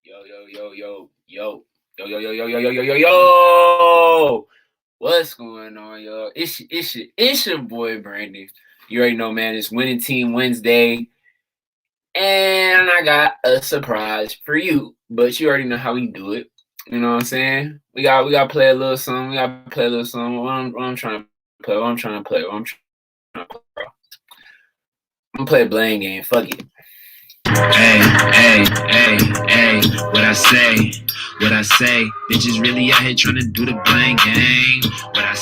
Yo, yo, yo, yo, yo, yo, yo, yo, yo, yo, yo, yo, yo, yo. What's going on, yo? It's your boy Brandon. You already know, man. It's Winning Team Wednesday, and I got a surprise for you. But you already know how we do it. You know what I'm saying? We got to play a little something. What I'm trying to play. What I'm trying to play, bro. I'm gonna play a blame game. Fuck it. Hey, what I say, bitches really out here trying to do the blame game. What I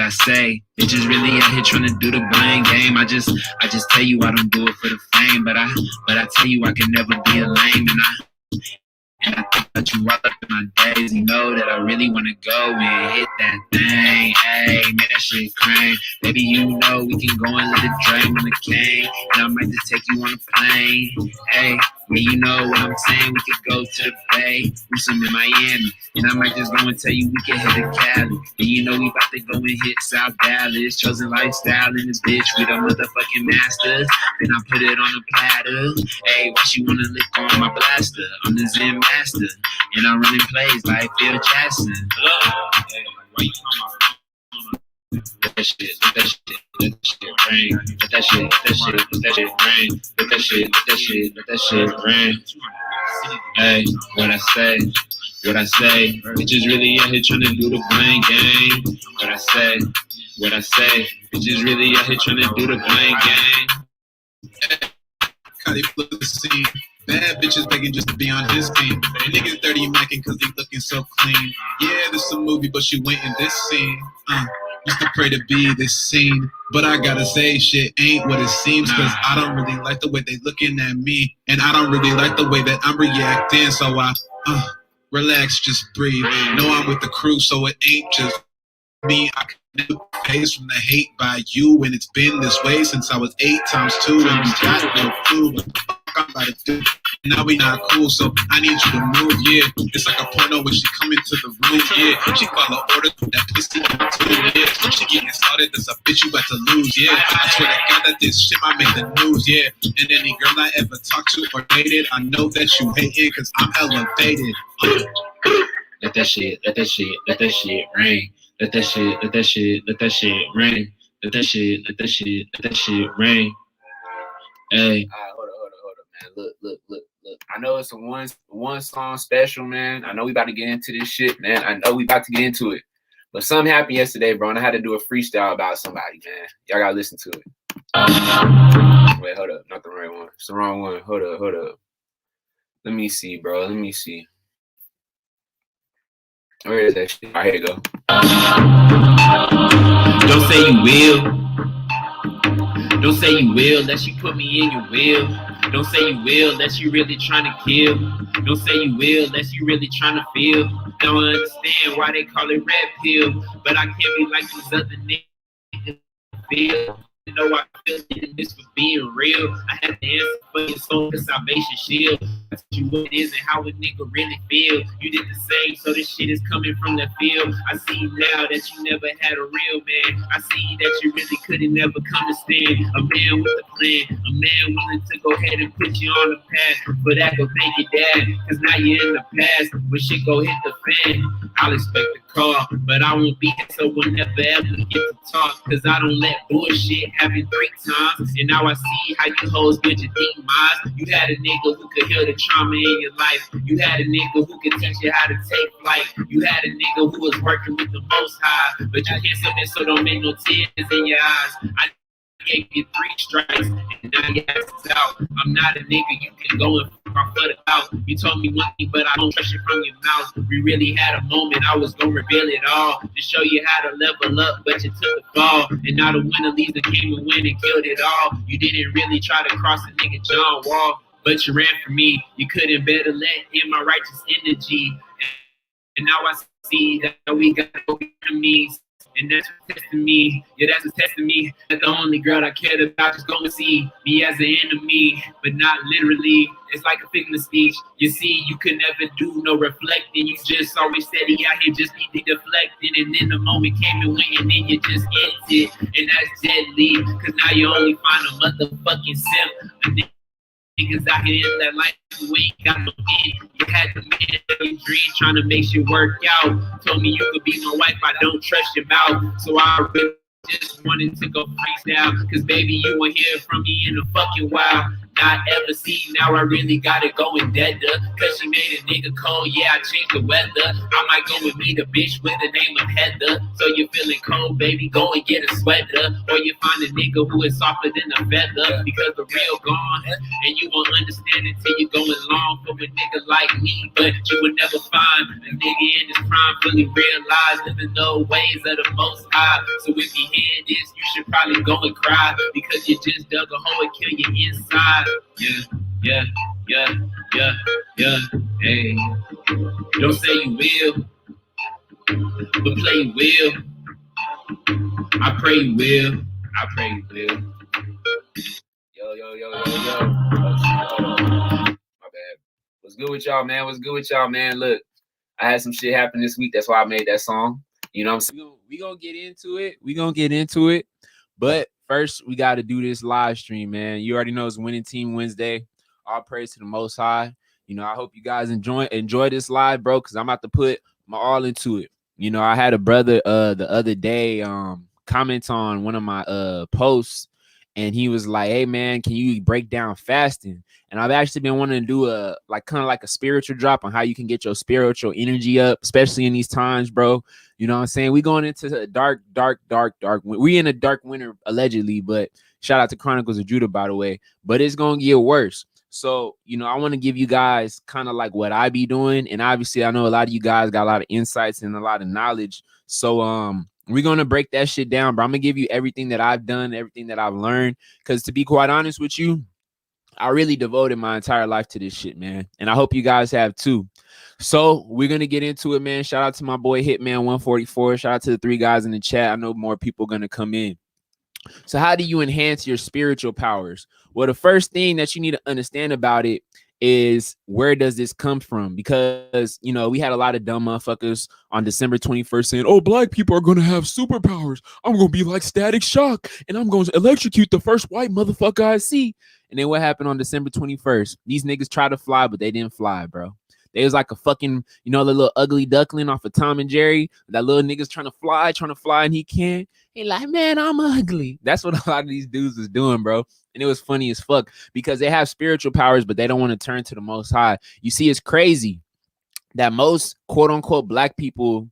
say, bitches really out here trying to do the blame game. I just tell you I don't do it for the fame, but I tell you I can never be a lame, and I think about you all up in my days. You know that I really wanna go and hit that thing. Hey, make that shit crank. Baby, you know we can go and let it drain on the cane, and I might just take you on a plane. Hey, yeah, you know what I'm saying? We could go to the Bay, do some in Miami, and I might just go and tell you we can hit the Cali. And you know we about to go and hit South Dallas. Chosen lifestyle in this bitch, we the motherfucking masters. Then I put it on a platter. Hey, why she wanna lick on my blaster? I'm the Zen master, and I'm running plays like Phil Jackson. Hey, why you talking about? Let that shit rain. Let that shit rain. Hey, what I say, bitches really out here trying to do the blame game. What I say, bitches really out here trying to do the blame game. How they flip the scene. Bad bitches begging just to be on his team. And niggas dirty macking cause they looking so clean. Yeah, this a movie, but she went in this scene. Used to pray to be this scene, but I gotta say shit ain't what it seems, cause I don't really like the way they looking at me, and I don't really like the way that I'm reacting, so I relax, just breathe. Know I'm with the crew, so it ain't just me. I can never phase from the hate by you, and it's been this way since I was 8 times 2, and you got no clue what the fuck I'm about to do. Now we not cool, so I need you to move, yeah. It's like a porno when she come into the room, yeah. She follow orders with that pussy in the tube, yeah. She getting started, that's a bitch you about to lose, yeah. I swear to God that this shit might make the news, yeah. And any girl I ever talked to or dated, I know that you hating, cause I'm elevated. Let that shit rain. Let that shit rain. Let that shit rain. Hey. Hold up, man. Look. I know it's a one song special, man. I know we about to get into this shit, man. I know we about to get into it. But something happened yesterday, bro, and I had to do a freestyle about somebody, man. Y'all gotta listen to it. Wait, hold up. Not the right one. It's the wrong one. Hold up. Let me see, bro. Where is that shit? All right, here you go. Don't say you will, unless you put me in your will. Don't say you will, unless you really trying to kill. Don't say you will, unless you really trying to feel. Don't understand why they call it red pill, but I can't be like these other niggas feel. You know I feel this for being real. I had to answer for your soul, the salvation shield. That's you what it is and how a nigga really feel. You did the same, so this shit is coming from the field. I see now that you never had a real man. I see that you really couldn't never come to stand. A man with a plan, a man willing to go ahead and put you on the path. But that go thank your dad, cause now you're in the past. When shit go hit the fan, I'll expect a call, but I won't be here, so we'll never ever get to talk. Cause I don't let bullshit happen 3 times. And now I see how you hoes build your deep minds. You had a nigga who could heal the trauma in your life. You had a nigga who could teach you how to take flight. You had a nigga who was working with the most high. But you can't submit, so don't make no tears in your eyes. I gave you 3 strikes, and now your ass is out. I'm not a nigga you can go and fuck my foot out. You told me one thing, but I don't trust you from your mouth. We really had a moment, I was gonna reveal it all to show you how to level up, but you took the fall. And now the winner leaves the came and win and killed it all. You didn't really try to cross the nigga John Wall, but you ran for me. You couldn't better let in my righteous energy. And now I see that we got enemies. And that's what's testing me. Yeah, that's what's testing me. That the only girl I cared about is going to see me as an enemy, but not literally. It's like a figure of speech. You see, you could never do no reflecting. You just always steady out here, just need to deflecting. And then the moment came and went, and then you just ends it. And that's deadly, because now you only find a motherfucking simp. niggas out here in that life who ain't got no end. You had the man of your dreams trying to make shit work out. Told me you could be my wife, I don't trust your mouth. So I really just wanted to go freestyle. Cause baby, you won't hear from me in a fucking while. Not ever see, now I really gotta go in dead. Cause she made a nigga cold, yeah, I changed the weather. I might go and meet a bitch with the name of Heather. So you're feeling cold, baby, go and get a sweater. Or you find a nigga who is softer than a feather. Because the real gone, and you won't understand it till you're going long for a nigga like me. But you will never find a nigga in his prime fully realized, living the ways of the most high. So if you hear this, you should probably go and cry. Because you just dug a hole and kill your inside. Yeah, hey. Don't say you will, but play you will. I pray you will. I pray you will. Yo. My bad. What's good with y'all, man? Look, I had some shit happen this week. That's why I made that song. You know what I'm saying? We gonna get into it. But first, we got to do this live stream, man. You already know it's Winning Team Wednesday. All praise to the Most High. You know, I hope you guys enjoy this live, bro, because I'm about to put my all into it. You know, I had a brother the other day comment on one of my posts, and he was like, hey, man, can you break down fasting? And I've actually been wanting to do a kind of like a spiritual drop on how you can get your spiritual energy up, especially in these times, bro. You know what I'm saying? We going into the dark. We in a dark winter, allegedly, but shout out to Chronicles of Judah, by the way. But it's going to get worse. So, you know, I want to give you guys kind of like what I be doing. And obviously, I know a lot of you guys got a lot of insights and a lot of knowledge. So, we're going to break that shit down, bro. I'm going to give you everything that I've done, everything that I've learned. Because to be quite honest with you, I really devoted my entire life to this shit, man. And I hope you guys have too. So we're going to get into it, man. Shout out to my boy Hitman 144. Shout out to the 3 guys in the chat. I know more people going to come in. So how do you enhance your spiritual powers? Well, the first thing that you need to understand about it is, where does this come from? Because, you know, we had a lot of dumb motherfuckers on December 21st saying, oh, black people are going to have superpowers. I'm going to be like Static Shock, and I'm going to electrocute the first white motherfucker I see. And then what happened on December 21st? These niggas tried to fly, but they didn't fly, bro. They was like a fucking, you know, the little ugly duckling off of Tom and Jerry. That little nigga's trying to fly, and he can't. He like, man, I'm ugly. That's what a lot of these dudes was doing, bro. And it was funny as fuck because they have spiritual powers, but they don't want to turn to the Most High. You see, it's crazy that most quote unquote black people,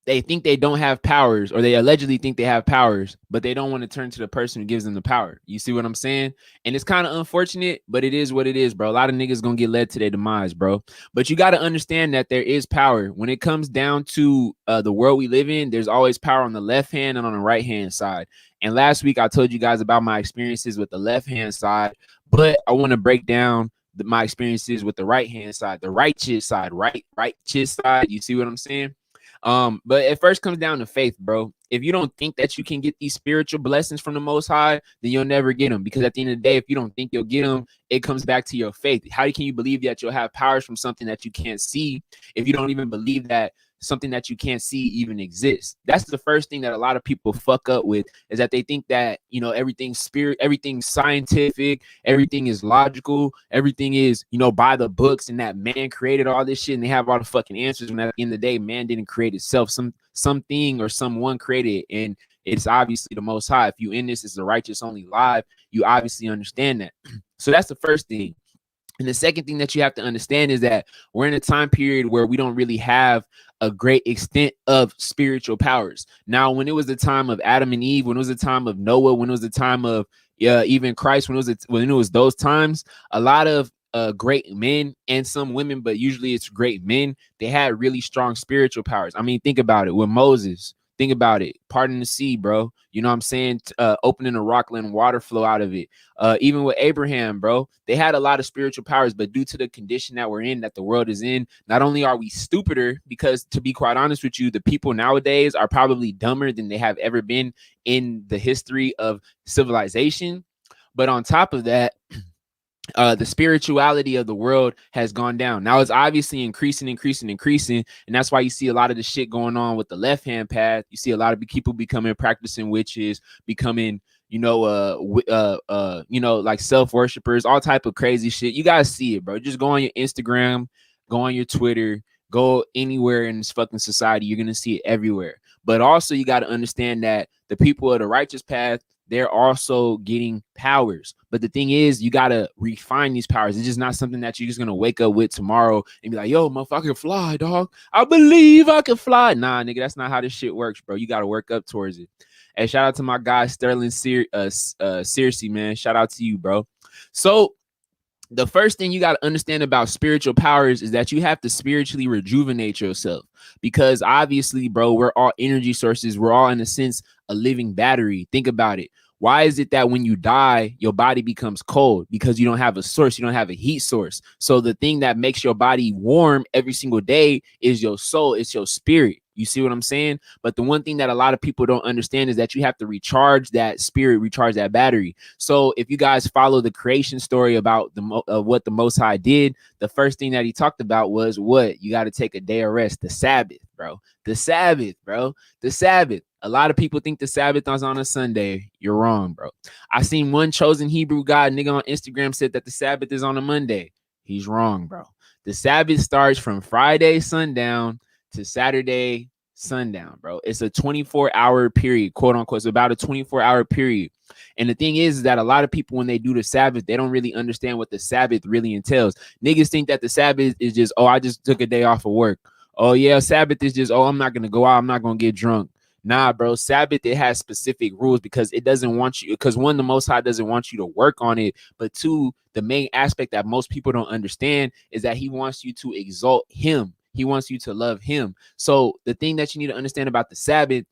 they think they don't have powers, or they allegedly think they have powers, but they don't want to turn to the person who gives them the power. You see what I'm saying? And it's kind of unfortunate, but it is what it is, bro. A lot of niggas gonna get led to their demise, bro. But you got to understand that there is power. When it comes down to the world we live in, there's always power on the left hand and on the right hand side. And last week, I told you guys about my experiences with the left hand side, but I want to break down my experiences with the right hand side, the righteous side, righteous side. You see what I'm saying? But it first comes down to faith, bro. If you don't think that you can get these spiritual blessings from the Most High, then you'll never get them. Because at the end of the day, if you don't think you'll get them, it comes back to your faith. How can you believe that you'll have powers from something that you can't see if you don't even believe that something that you can't see even exists? That's the first thing that a lot of people fuck up with, is that they think that, you know, everything's spirit, everything's scientific, everything is logical, everything is, you know, by the books, and that man created all this shit and they have all the fucking answers. When at the end of the day, man didn't create itself. Something or someone created it, and it's obviously the Most High. If you in this is the righteous only live, you obviously understand that. So that's the first thing. And the second thing that you have to understand is that we're in a time period where we don't really have a great extent of spiritual powers. Now, when it was the time of Adam and Eve, when it was the time of Noah, when it was the time of even Christ, when it was those times, a lot of great men and some women, but usually it's great men, they had really strong spiritual powers. I mean, think about it. With Moses, think about it. Parting the sea, bro. You know what I'm saying? Opening a rock, letting water flow out of it. Even with Abraham, bro, they had a lot of spiritual powers, but due to the condition that we're in, that the world is in, not only are we stupider, because to be quite honest with you, the people nowadays are probably dumber than they have ever been in the history of civilization. But on top of that, the spirituality of the world has gone down. Now it's obviously increasing. And that's why you see a lot of the shit going on with the left hand path. You see a lot of people practicing witches, becoming, like self-worshipers, all type of crazy shit. You guys see it, bro. Just go on your Instagram, go on your Twitter, go anywhere in this fucking society. You're gonna see it everywhere. But also you got to understand that the people of the righteous path, they're also getting powers. But the thing is, you got to refine these powers. It's just not something that you're just going to wake up with tomorrow and be like, yo, motherfucker, I can fly, dog. I believe I can fly. Nah, nigga, that's not how this shit works, bro. You got to work up towards it. And shout out to my guy, Sterling Searcy, man. Shout out to you, bro. So the first thing you got to understand about spiritual powers is that you have to spiritually rejuvenate yourself, because obviously, bro, we're all energy sources. We're all, in a sense, a living battery. Think about it. Why is it that when you die, your body becomes cold? Because you don't have a source. You don't have a heat source. So the thing that makes your body warm every single day is your soul. It's your spirit. You see what I'm saying? But the one thing that a lot of people don't understand is that you have to recharge that spirit, recharge that battery. So if you guys follow the creation story about what the Most High did, the first thing that he talked about was what? You got to take a day of rest, the Sabbath, bro. The Sabbath, bro. The Sabbath. A lot of people think the Sabbath is on a Sunday. You're wrong, bro. I seen one chosen Hebrew guy, nigga, on Instagram said that the Sabbath is on a Monday. He's wrong, bro. The Sabbath starts from Friday sundown to Saturday sundown, bro. It's a 24-hour period, quote unquote. It's about a 24-hour period. And the thing is that a lot of people, when they do the Sabbath, they don't really understand what the Sabbath really entails. Niggas think that the Sabbath is just, oh, I just took a day off of work. Oh, yeah, Sabbath is just, oh, I'm not going to go out. I'm not going to get drunk. Nah, bro, Sabbath, it has specific rules because it doesn't want you, because one, the Most High doesn't want you to work on it. But two, the main aspect that most people don't understand is that he wants you to exalt him. He wants you to love him. So the thing that you need to understand about the Sabbath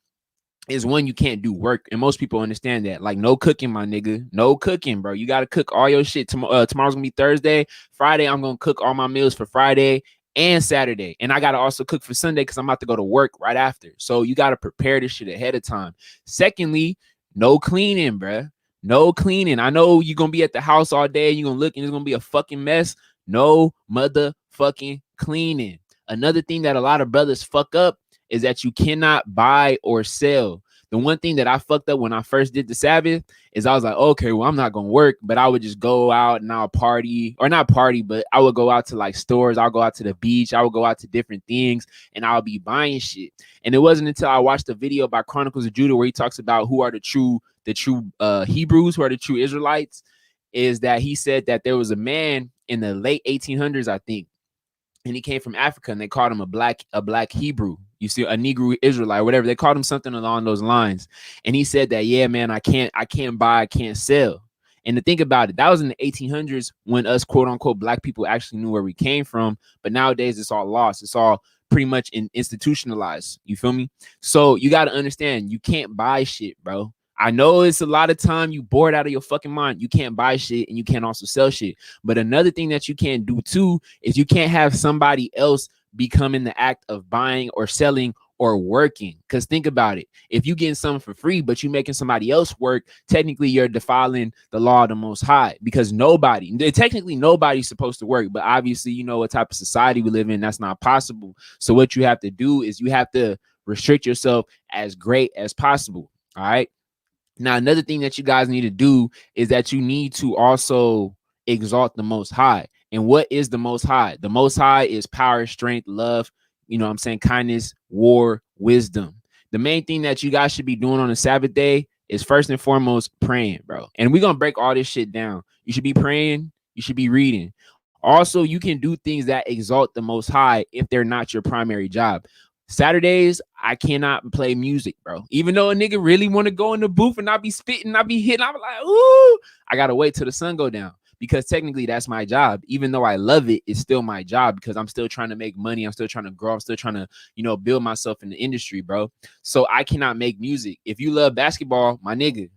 is, one, you can't do work. And most people understand that. Like, no cooking, my nigga. No cooking, bro. You got to cook all your shit. Tomorrow's going to be Thursday. Friday, I'm going to cook all my meals for Friday and Saturday. And I got to also cook for Sunday because I'm about to go to work right after. So you got to prepare this shit ahead of time. Secondly, no cleaning, bro. No cleaning. I know you're going to be at the house all day. You're going to look and it's going to be a fucking mess. No motherfucking cleaning. Another thing that a lot of brothers fuck up is that you cannot buy or sell. The one thing that I fucked up when I first did the Sabbath is I was like, okay, well, I'm not going to work, but I would just go out and I'll party, or not party, but I would go out to like stores. I'll go out to the beach. I would go out to different things and I'll be buying shit. And it wasn't until I watched a video by Chronicles of Judah where he talks about who are the true Hebrews, who are the true Israelites, is that he said that there was a man in the late 1800s, I think, and he came from Africa, and they called him a black Hebrew. You see, a Negro Israelite, whatever. They called him something along those lines. And he said that, yeah, man, I can't buy, I can't sell. And to think about it, that was in the 1800s when us, quote unquote, black people actually knew where we came from. But nowadays, it's all lost. It's all pretty much institutionalized. You feel me? So you got to understand, you can't buy shit, bro. I know it's a lot of time you bored out of your fucking mind. You can't buy shit and you can't also sell shit. But another thing that you can't do too is you can't have somebody else become in the act of buying or selling or working. Because think about it. If you getting something for free, but you making somebody else work, technically you're defiling the law of the Most High, because technically nobody's supposed to work. But obviously, you know what type of society we live in, that's not possible. So what you have to do is you have to restrict yourself as great as possible. All right. Now, another thing that you guys need to do is that you need to also exalt the Most High. And what is the Most High? The Most High is power, strength, love, you know what I'm saying, kindness, war, wisdom. The main thing that you guys should be doing on a Sabbath day is first and foremost praying, bro. And we're going to break all this shit down. You should be praying. You should be reading. Also, you can do things that exalt the Most High if they're not your primary job. Saturdays, I cannot play music, bro. Even though a nigga really want to go in the booth and I be spitting, I be hitting, I'm like, ooh, I gotta wait till the sun go down, because technically that's my job. Even though I love it, it's still my job because I'm still trying to make money. I'm still trying to grow. I'm still trying to, build myself in the industry, bro. So I cannot make music. If you love basketball, my nigga,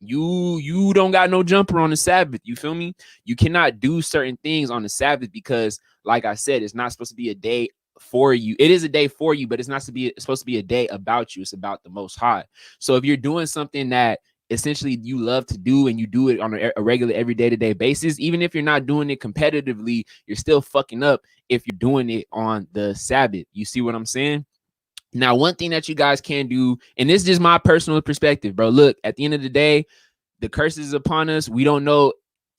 you don't got no jumper on the Sabbath. You feel me? You cannot do certain things on the Sabbath because, like I said, it's not supposed to be a day for you. It is a day for you, but it's supposed to be a day about you. It's about the Most High. So if you're doing something that essentially you love to do and you do it on a regular every day-to-day basis, even if you're not doing it competitively, you're still fucking up if you're doing it on the Sabbath. You see what I'm saying? Now, one thing that you guys can do, and this is just my personal perspective, bro. Look, at the end of the day, the curse is upon us. We don't know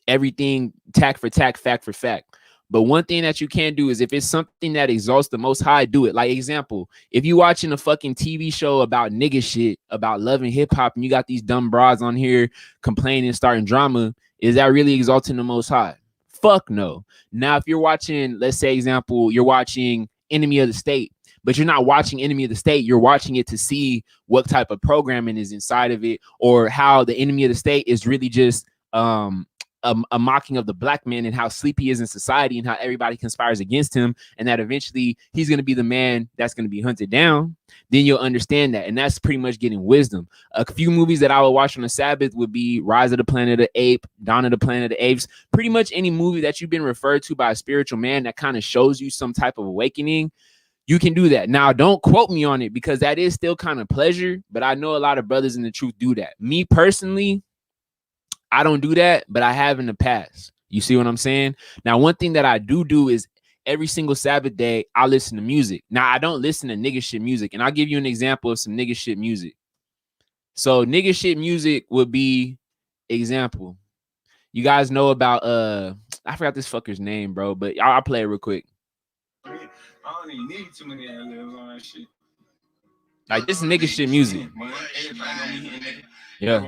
everything tack for tack, fact for fact. But one thing that you can do is if it's something that exalts the Most High, do it. Like example, if you watching a fucking TV show about nigga shit, about love and hip hop, and you got these dumb bras on here complaining, starting drama, is that really exalting the Most High? Fuck no. Now, if you're watching, let's say example, you're watching Enemy of the State, but you're not watching Enemy of the State, you're watching it to see what type of programming is inside of it, or how the enemy of the state is really just a mocking of the black man and how sleepy he is in society and how everybody conspires against him, and that eventually he's going to be the man that's going to be hunted down, then you'll understand that. And that's pretty much getting wisdom. A few movies that I would watch on the Sabbath would be Rise of the Planet of the Apes, Dawn of the Planet of the Apes. Pretty much any movie that you've been referred to by a spiritual man that kind of shows you some type of awakening, you can do that. Now, don't quote me on it because that is still kind of pleasure, but I know a lot of brothers in the truth do that. Me personally, I don't do that, but I have in the past. You see what I'm saying? Now, one thing that I do is every single Sabbath day, I listen to music. Now, I don't listen to nigga shit music, and I'll give you an example of some nigga shit music. So nigga shit music would be, example, you guys know about, I forgot this fucker's name, bro, but I'll play it real quick. I don't even need too many ad-libs on that shit. Like, this nigga shit music. Yeah.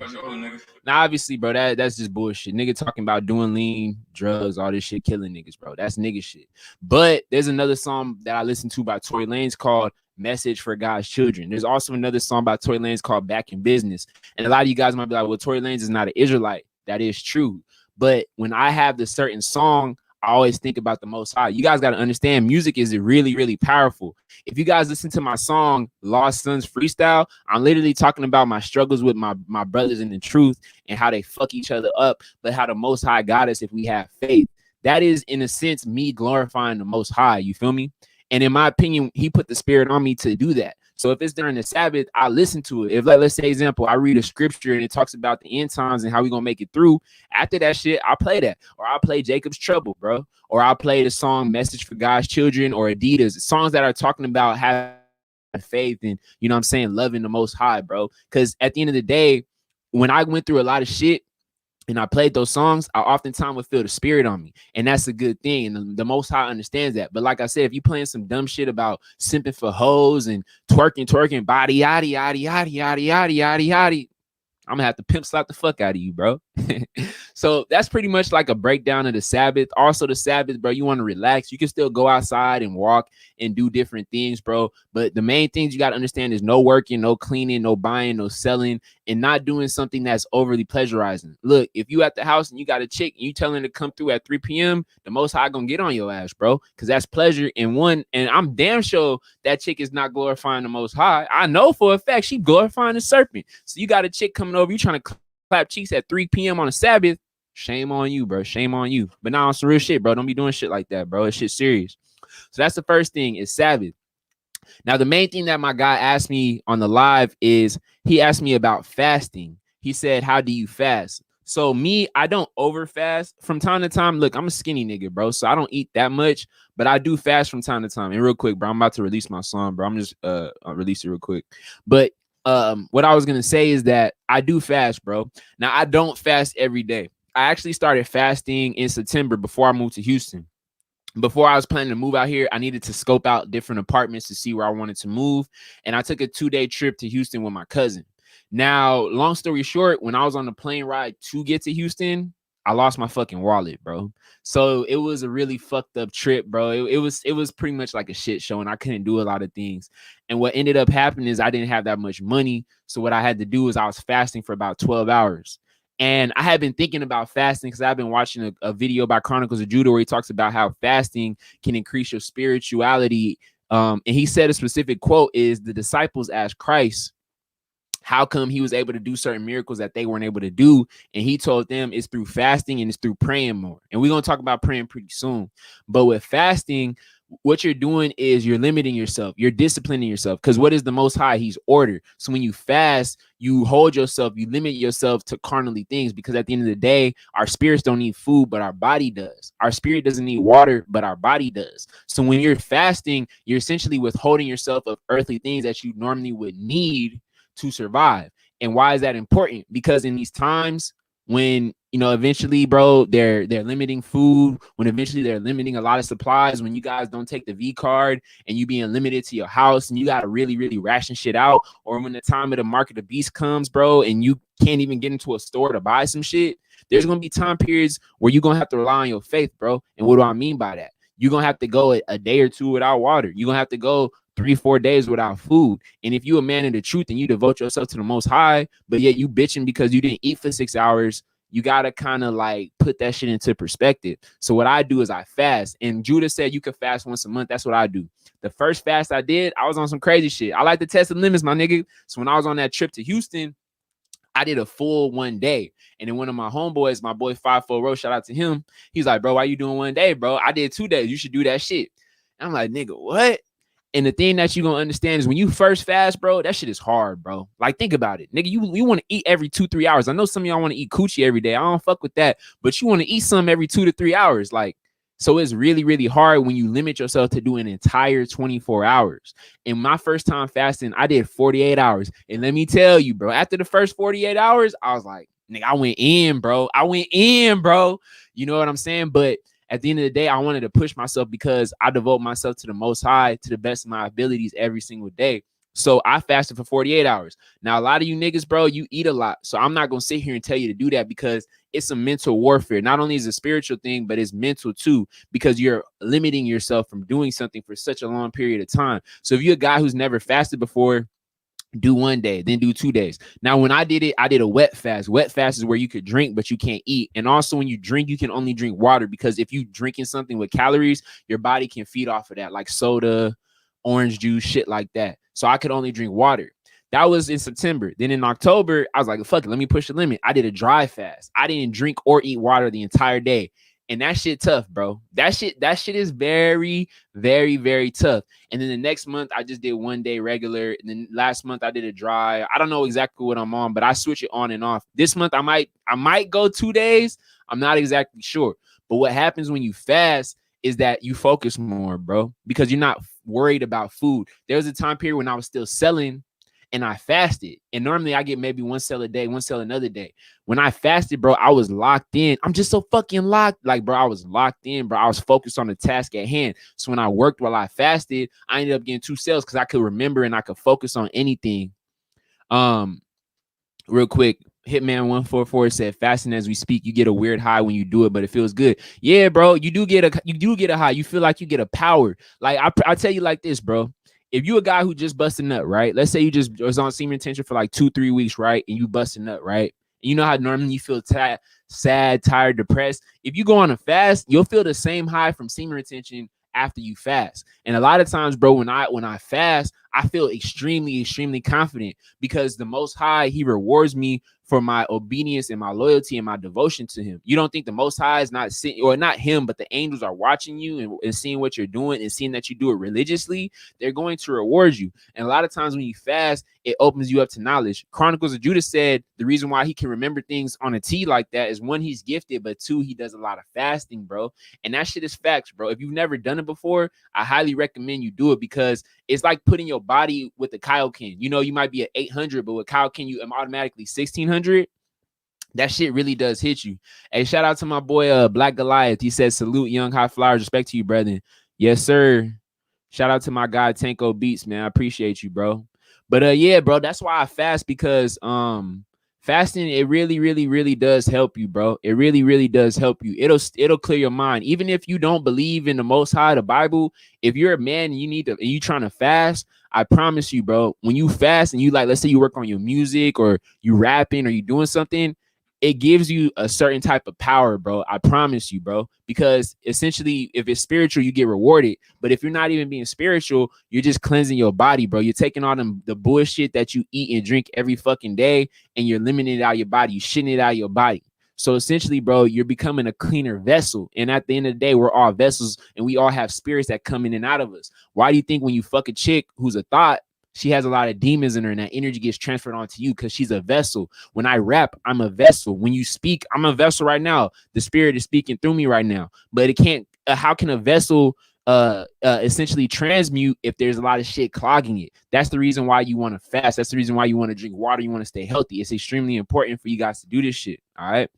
Now, obviously, bro, that's just bullshit. Nigga talking about doing lean, drugs, all this shit, killing niggas, bro. That's nigga shit. But there's another song that I listened to by Tory Lanez called Message for God's Children. There's also another song by Tory Lanez called Back in Business. And a lot of you guys might be like, well, Tory Lanez is not an Israelite. That is true. But when I have this certain song, I always think about the Most High. You guys got to understand, music is really, really powerful. If you guys listen to my song, Lost Sons Freestyle, I'm literally talking about my struggles with my brothers in the truth and how they fuck each other up, but how the Most High got us if we have faith. That is, in a sense, me glorifying the Most High. You feel me? And in my opinion, he put the spirit on me to do that. So if it's during the Sabbath, I listen to it. If, like, let's say, example, I read a scripture and it talks about the end times and how we're going to make it through, after that shit, I'll play that. Or I'll play Jacob's Trouble, bro. Or I'll play the song Message for God's Children or Adidas. Songs that are talking about having faith and, you know what I'm saying, loving the Most High, bro. Because at the end of the day, when I went through a lot of shit, and I played those songs, I oftentimes would feel the spirit on me. And that's a good thing. And the Most High understands that. But like I said, if you playing some dumb shit about simping for hoes and twerking, body, yaddy, yaddy, yaddy, yaddy, yaddy, yaddy, yaddy, I'm gonna have to pimp slap the fuck out of you, bro. So that's pretty much like a breakdown of the Sabbath. Also, the Sabbath, bro, you want to relax. You can still go outside and walk and do different things, bro. But the main things you got to understand is no working, no cleaning, no buying, no selling, and not doing something that's overly pleasurizing. Look, if you at the house and you got a chick and you telling her to come through at 3 p.m., the Most High gonna get on your ass, bro, because that's pleasure. And I'm damn sure that chick is not glorifying the Most High. I know for a fact she glorifying the serpent. So you got a chick coming over, you trying to clap cheeks at 3 p.m. on a Sabbath. Shame on you, bro. Shame on you. But now on some real shit, bro. Don't be doing shit like that, bro. It's shit serious. So that's the first thing, is Sabbath. Now, the main thing that my guy asked me on the live is he asked me about fasting. He said, how do you fast? So me, I don't over fast from time to time. Look, I'm a skinny nigga, bro. So I don't eat that much, but I do fast from time to time. And real quick, bro, I'm about to release my song, bro. I'm just I'll release it real quick. But what I was going to say is that I do fast, bro. Now, I don't fast every day. I actually started fasting in September before I moved to Houston. Before I was planning to move out here, I needed to scope out different apartments to see where I wanted to move. And I took a 2-day trip to Houston with my cousin. Now, long story short, when I was on the plane ride to get to Houston, I lost my fucking wallet, bro. So it was a really fucked up trip, bro. It was pretty much like a shit show, and I couldn't do a lot of things. And what ended up happening is I didn't have that much money. So what I had to do is I was fasting for about 12 hours. And I had been thinking about fasting because I've been watching a video by Chronicles of Judah where he talks about how fasting can increase your spirituality. And he said a specific quote is, the disciples asked Christ how come he was able to do certain miracles that they weren't able to do. And he told them it's through fasting and it's through praying more. And we're going to talk about praying pretty soon. But with fasting, what you're doing is you're limiting yourself. You're disciplining yourself, because what is the Most High? He's order. So when you fast, you hold yourself, you limit yourself to carnally things, because at the end of the day, our spirits don't need food, but our body does. Our spirit doesn't need water, but our body does. So when you're fasting, you're essentially withholding yourself of earthly things that you normally would need to survive. And why is that important? Because in these times, when, you know, eventually, bro, they're limiting food, when eventually they're limiting a lot of supplies, when you guys don't take the V card and you being limited to your house and you got to really, really ration shit out, or when the time of the mark of the beast comes, bro, and you can't even get into a store to buy some shit, there's going to be time periods where you're going to have to rely on your faith, bro. And what do I mean by that? You're going to have to go a day or two without water. You're going to have to go 3-4 days without food. And if you a man of the truth and you devote yourself to the Most High, but yet you bitching because you didn't eat for 6 hours, you got to kind of like put that shit into perspective. So what I do is I fast. And Judah said you could fast once a month. That's what I do. The first fast I did, I was on some crazy shit. I like to test the limits, my nigga. So when I was on that trip to Houston, I did a full 1 day. And then one of my homeboys, my boy 5'4" Row, shout out to him. He's like, bro, why you doing 1 day, bro? I did 2 days. You should do that shit. And I'm like, nigga, what? And the thing that you're going to understand is when you first fast, bro, that shit is hard, bro. Like, think about it. Nigga, you want to eat every 2-3 hours. I know some of y'all want to eat coochie every day. I don't fuck with that. But you want to eat some every 2 to 3 hours. Like, so it's really, really hard when you limit yourself to do an entire 24 hours. And my first time fasting, I did 48 hours. And let me tell you, bro, after the first 48 hours, I was like, nigga, I went in, bro. You know what I'm saying? But at the end of the day, I wanted to push myself because I devote myself to the Most High to the best of my abilities every single day. So I fasted for 48 hours. Now, a lot of you niggas, bro, you eat a lot. So I'm not going to sit here and tell you to do that because it's a mental warfare. Not only is it a spiritual thing, but it's mental too, because you're limiting yourself from doing something for such a long period of time. So if you're a guy who's never fasted before, do 1 day, then do 2 days. Now, when I did it, I did a wet fast. Wet fast is where you could drink, but you can't eat. And also when you drink, you can only drink water, because if you drinking something with calories, your body can feed off of that, like soda, orange juice, shit like that. So I could only drink water. That was in September. Then in October, I was like, fuck it, let me push the limit. I did a dry fast. I didn't drink or eat water the entire day. And that shit tough, bro. That shit is very, very, very tough. And then the next month, I just did 1 day regular. And then last month, I did a dry. I don't know exactly what I'm on, but I switch it on and off. This month, I might go 2 days. I'm not exactly sure. But what happens when you fast is that you focus more, bro, because you're not worried about food. There was a time period when I was still selling and I fasted. And normally I get maybe 1 sale a day, 1 sale another day. When I fasted, bro, I was locked in. I'm just so fucking locked. Like, bro, I was locked in, bro. I was focused on the task at hand. So when I worked while I fasted, I ended up getting 2 sales because I could remember and I could focus on anything. Real quick, Hitman 144 said, fasting as we speak, you get a weird high when you do it, but it feels good. Yeah, bro, you do get a high. You feel like you get a power. Like I tell you like this, bro. If you a guy who just busted nut, right? Let's say you just was on semen retention for like 2-3 weeks, right? And you busted nut, right? And you know how normally you feel sad, tired, depressed. If you go on a fast, you'll feel the same high from semen retention after you fast. And a lot of times, bro, when I fast, I feel extremely, extremely confident because the Most High, he rewards me for my obedience and my loyalty and my devotion to him. You don't think the Most High is not seeing, or not him, but the angels are watching you and seeing what you're doing and seeing that you do it religiously? They're going to reward you. And a lot of times when you fast, it opens you up to knowledge. Chronicles of Judah said the reason why he can remember things on a T like that is 1, he's gifted, but 2, he does a lot of fasting, bro. And that shit is facts, bro. If you've never done it before, I highly recommend you do it because it's like putting your body with the Kaioken. You know, you might be at 800, but with Kaioken, you am automatically 1600. That shit really does hit you. Hey, shout out to my boy Black Goliath. He says, salute, young high flyers. Respect to you, brethren. Yes, sir. Shout out to my guy Tanko Beats, man. I appreciate you, bro. But yeah, bro, that's why I fast, because fasting, it really, really, really does help you, bro. It really, really does help you. It'll clear your mind. Even if you don't believe in the Most High, the Bible, if you're a man and you trying to fast, I promise you, bro, when you fast and you, like, let's say you work on your music or you rapping or you doing something, it gives you a certain type of power, bro. I promise you, bro, because essentially if it's spiritual, you get rewarded. But if you're not even being spiritual, you're just cleansing your body, bro. You're taking all the bullshit that you eat and drink every fucking day and you're limiting it out of your body. You're shitting it out of your body. So essentially, bro, you're becoming a cleaner vessel. And at the end of the day, we're all vessels and we all have spirits that come in and out of us. Why do you think when you fuck a chick who's a thought, she has a lot of demons in her and that energy gets transferred onto you? Because she's a vessel. When I rap, I'm a vessel. When you speak, I'm a vessel right now. The spirit is speaking through me right now. But it can't, how can a vessel essentially transmute if there's a lot of shit clogging it. That's the reason why you want to fast. That's the reason why you want to drink water. You want to stay healthy. It's extremely important for you guys to do this shit. All right.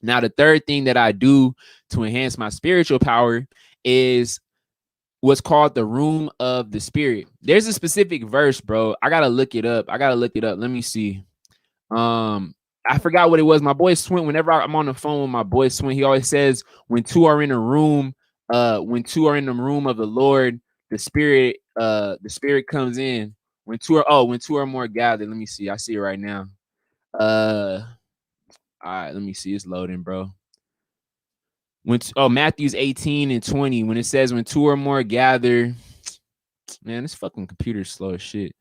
Now, the third thing that I do to enhance my spiritual power is what's called the room of the spirit. There's a specific verse, bro. I gotta look it up. Let me see. I forgot what it was. My boy Swint, whenever I'm on the phone with my boy Swint, he always says, when two are in a room, when two are in the room of the Lord, the spirit comes in. When two are more gathered. Let me see. I see it right now. All right, let me see. It's loading, bro. Matthew's 18:20, when it says when two or more gather, man, this fucking computer's slow as shit.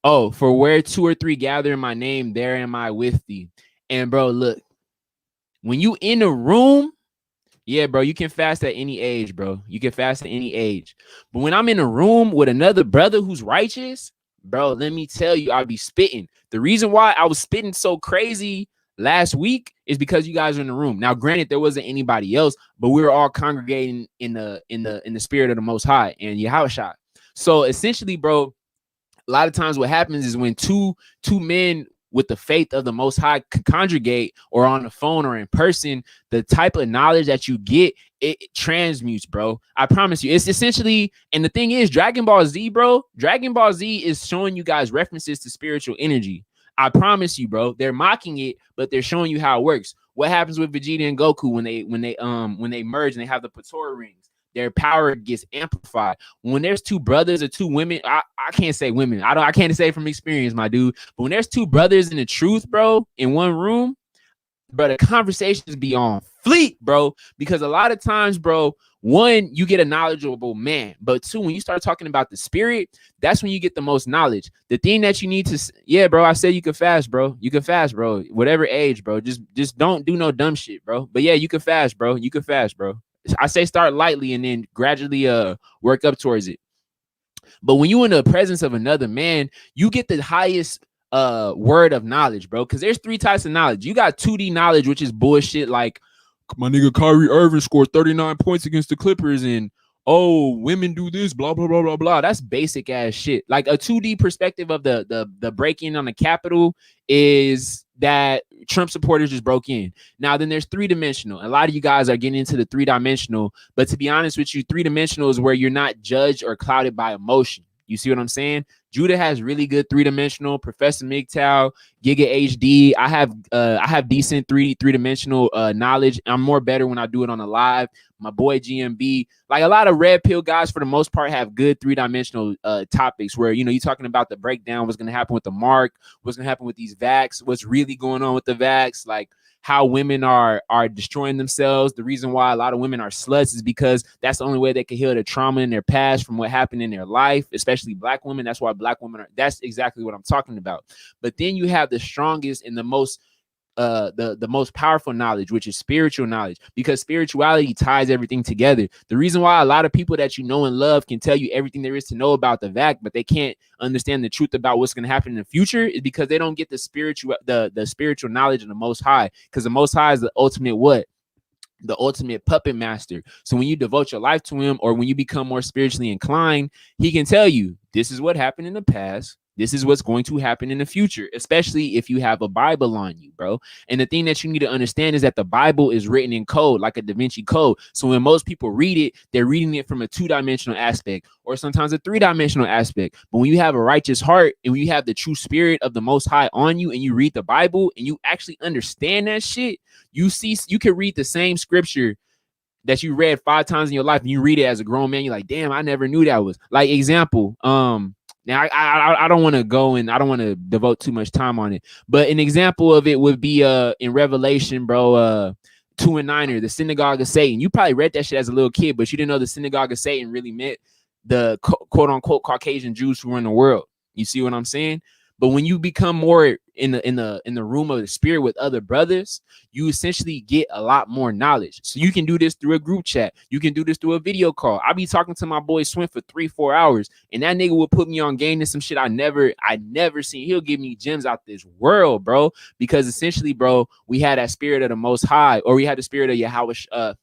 Oh, for where two or three gather in my name, there am I with thee. And bro, look, when you in a room, yeah, bro, you can fast at any age, bro. You can fast at any age. But when I'm in a room with another brother who's righteous, bro, let me tell you, I'll be spitting. The reason why I was spitting so crazy last week is because you guys are in the room. Now, granted, there wasn't anybody else, but we were all congregating in the spirit of the Most High and Yahushua. So essentially, bro, a lot of times what happens is when two men with the faith of the Most High congregate, or on the phone or in person, the type of knowledge that you get, it transmutes, bro. I promise you. It's essentially, and the thing is, Dragon Ball Z, bro, Dragon Ball Z is showing you guys references to spiritual energy. I promise you, bro. They're mocking it, but they're showing you how it works. What happens with Vegeta and Goku when they merge and they have the Patora rings? Their power gets amplified. When there's two brothers or two women, I can't say women. I can't say from experience, my dude. But when there's two brothers in the truth, bro, in one room, bro, the conversations be on fleet, bro. Because a lot of times, bro, one, you get a knowledgeable man. But two, when you start talking about the spirit, that's when you get the most knowledge. The thing that you need to, yeah, bro, I said you can fast, bro. You can fast, bro. Whatever age, bro. Just don't do no dumb shit, bro. But yeah, you can fast, bro. You can fast, bro. I say start lightly and then gradually work up towards it. But when you in the presence of another man, you get the highest word of knowledge, bro. Because there's three types of knowledge. You got 2D knowledge, which is bullshit, like my nigga Kyrie Irving scored 39 points against the Clippers, and oh, women do this, blah blah blah blah blah. That's basic ass shit. Like a 2D perspective of the break-in on the Capitol is that Trump supporters just broke in. Now then there's 3-dimensional. A lot of you guys are getting into the 3-dimensional, but to be honest with you, 3-dimensional is where you're not judged or clouded by emotion. You see what I'm saying? Judah has really good 3-dimensional. Professor MGTOW, Giga HD. I have decent 3-dimensional knowledge. I'm more better when I do it on a live. My boy GMB, like a lot of red pill guys for the most part have good 3-dimensional topics where, you know, you're talking about the breakdown, what's going to happen with the mark, what's going to happen with these vax, what's really going on with the vax, like how women are destroying themselves. The reason why a lot of women are sluts is because that's the only way they can heal the trauma in their past from what happened in their life, especially black women. That's why black women are, that's exactly what I'm talking about. But then you have the strongest and the most the most powerful knowledge, which is spiritual knowledge, because spirituality ties everything together. The reason why a lot of people that you know and love can tell you everything there is to know about the vac, but they can't understand the truth about what's going to happen in the future, is because they don't get the spiritual knowledge of the Most High, because the Most High is the ultimate what? The ultimate puppet master. So when you devote your life to him, or when you become more spiritually inclined, he can tell you, this is what happened in the past. This is what's going to happen in the future, especially if you have a Bible on you, bro. And the thing that you need to understand is that the Bible is written in code, like a Da Vinci Code. So when most people read it, they're reading it from a 2-dimensional aspect, or sometimes a 3-dimensional aspect. But when you have a righteous heart and when you have the true spirit of the Most High on you, and you read the Bible and you actually understand that shit, you can read the same scripture that you read 5 times in your life, and you read it as a grown man. You're like, damn, I never knew that was. Like, example, now I don't want to go and I don't want to devote too much time on it, but an example of it would be in Revelation, bro, 2 and 9, the synagogue of Satan. You probably read that shit as a little kid, but you didn't know the synagogue of Satan really meant the quote unquote Caucasian Jews who run the world. You see what I'm saying? But when you become more in the room of the spirit with other brothers, you essentially get a lot more knowledge. So you can do this through a group chat. You can do this through a video call. I be talking to my boy Swim for 3-4 hours, and that nigga will put me on game to some shit I never seen. He'll give me gems out this world, bro. Because essentially, bro, we had that spirit of the Most High, or we had the spirit of Yahweh.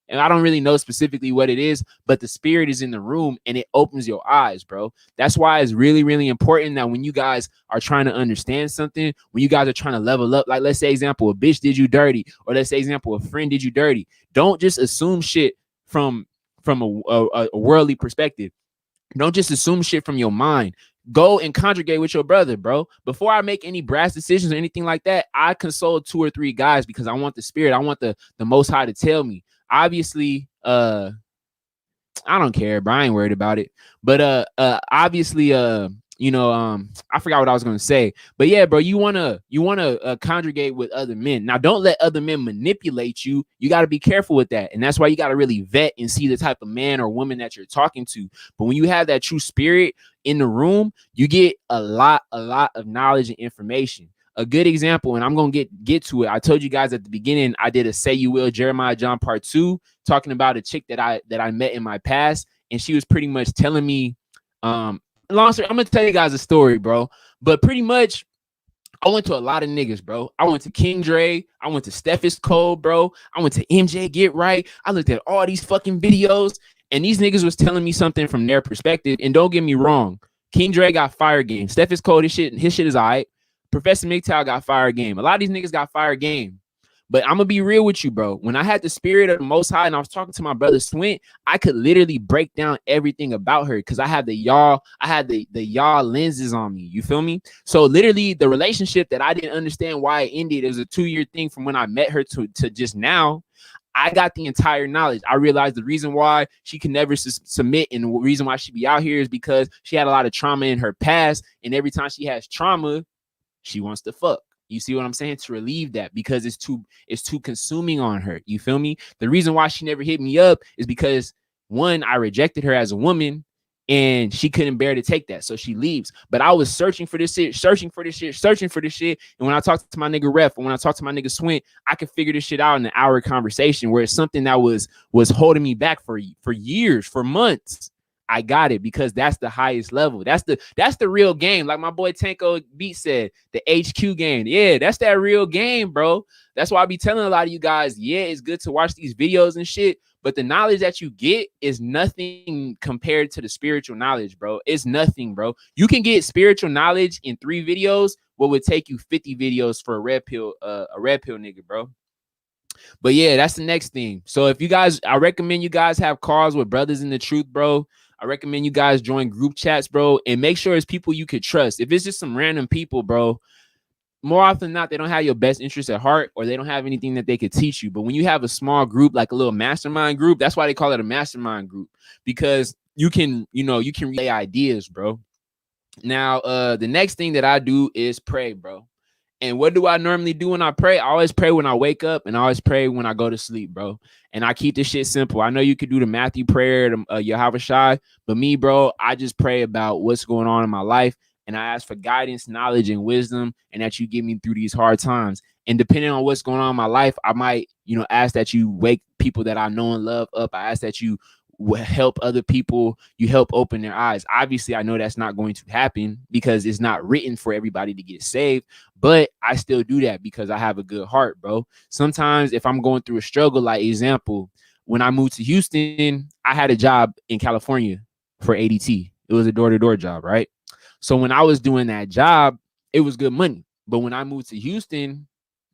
And I don't really know specifically what it is, but the spirit is in the room and it opens your eyes, bro. That's why it's really, really important that when you guys are trying to understand something, when you guys are trying to level up, like let's say example, a bitch did you dirty, or let's say example, a friend did you dirty. Don't just assume shit from a worldly perspective. Don't just assume shit from your mind. Go and conjugate with your brother, bro. Before I make any brass decisions or anything like that, I consult 2 or 3 guys because I want the spirit. I want the Most High to tell me. Obviously, I don't care, bro. I ain't worried about it. But obviously, I forgot what I was gonna say. But yeah, bro, you wanna conjugate with other men. Now, don't let other men manipulate you. You got to be careful with that, and that's why you got to really vet and see the type of man or woman that you're talking to. But when you have that true spirit in the room, you get a lot of knowledge and information. A good example, and I'm gonna get to it. I told you guys at the beginning, I did a Say You Will Jeremiah John Part 2, talking about a chick that I met in my past, and she was pretty much telling me, long story, I'm gonna tell you guys a story, bro. But pretty much, I went to a lot of niggas, bro. I went to King Dre. I went to Steffis Code, bro. I went to MJ Get Right. I looked at all these fucking videos, and these niggas was telling me something from their perspective. And don't get me wrong, King Dre got fire game. Steffis Code, his shit is all right. Professor MGTOW got fire game. A lot of these niggas got fire game. But I'm gonna be real with you, bro. When I had the spirit of the Most High and I was talking to my brother Swint, I could literally break down everything about her because I had the y'all lenses on me. You feel me? So literally, the relationship that I didn't understand why it ended, it was a 2-year thing from when I met her to just now. I got the entire knowledge. I realized the reason why she can never submit and the reason why she be out here is because she had a lot of trauma in her past, and every time she has trauma, she wants to fuck. You see what I'm saying? To relieve that because it's too consuming on her. You feel me? The reason why she never hit me up is because, one, I rejected her as a woman and she couldn't bear to take that. So she leaves. But I was searching for this shit. And when I talked to my nigga Ref, and when I talked to my nigga Swint, I could figure this shit out in an hour conversation where it's something that was holding me back for years, for months. I got it because that's the highest level. That's the real game. Like my boy Tanko Beat said, the HQ game. Yeah, that's that real game, bro. That's why I be telling a lot of you guys, yeah, it's good to watch these videos and shit, but the knowledge that you get is nothing compared to the spiritual knowledge, bro. It's nothing, bro. You can get spiritual knowledge in 3 videos, what would take you 50 videos for a red pill nigga, bro. But yeah, that's the next thing. So if you guys, I recommend you guys have calls with brothers in the truth, bro. I recommend you guys join group chats, bro, and make sure it's people you could trust. If it's just some random people, bro, more often than not, they don't have your best interest at heart or they don't have anything that they could teach you. But when you have a small group, like a little mastermind group, that's why they call it a mastermind group, because you can relay ideas, bro. Now, the next thing that I do is pray, bro. And what do I normally do when I pray? I always pray when I wake up and I always pray when I go to sleep, bro. And I keep this shit simple. I know you could do the Matthew prayer, the Yahweh Shai, but me, bro, I just pray about what's going on in my life. And I ask for guidance, knowledge, and wisdom, and that you get me through these hard times. And depending on what's going on in my life, I might, ask that you wake people that I know and love up. I ask that you help other people, you help open their eyes. Obviously, I know that's not going to happen because it's not written for everybody to get saved, but I still do that because I have a good heart, bro. Sometimes if I'm going through a struggle, like example, when I moved to Houston, I had a job in California for ADT. It was a door-to-door job, right? So when I was doing that job, it was good money. But when I moved to Houston,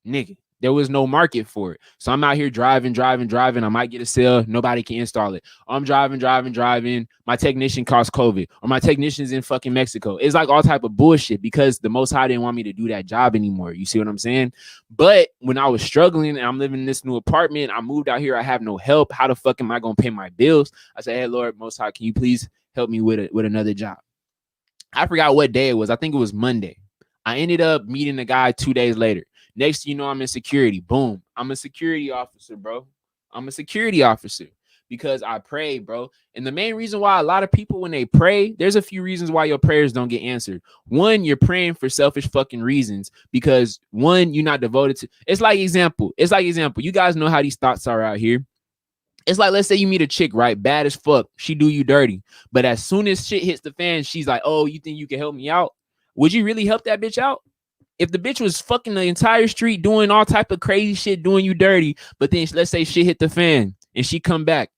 nigga, there was no market for it. So I'm out here driving. I might get a sale. Nobody can install it. I'm driving. My technician caused COVID, or my technician's in fucking Mexico. It's like all type of bullshit because the Most High didn't want me to do that job anymore. You see what I'm saying? But when I was struggling and I'm living in this new apartment, I moved out here. I have no help. How the fuck am I going to pay my bills? I said, hey, Lord, Most High, can you please help me with another job? I forgot what day it was. I think it was Monday. I ended up meeting the guy 2 days later. Next thing you know, I'm in security. Boom. I'm a security officer, bro. I'm a security officer because I pray, bro. And the main reason why a lot of people, when they pray, there's a few reasons why your prayers don't get answered. One, you're praying for selfish fucking reasons because, one, you're not devoted to. It's like example. You guys know how these thoughts are out here. It's like, let's say you meet a chick, right? Bad as fuck. She do you dirty. But as soon as shit hits the fan, she's like, oh, you think you can help me out? Would you really help that bitch out? If the bitch was fucking the entire street doing all type of crazy shit, doing you dirty, but then let's say shit hit the fan, and she come back,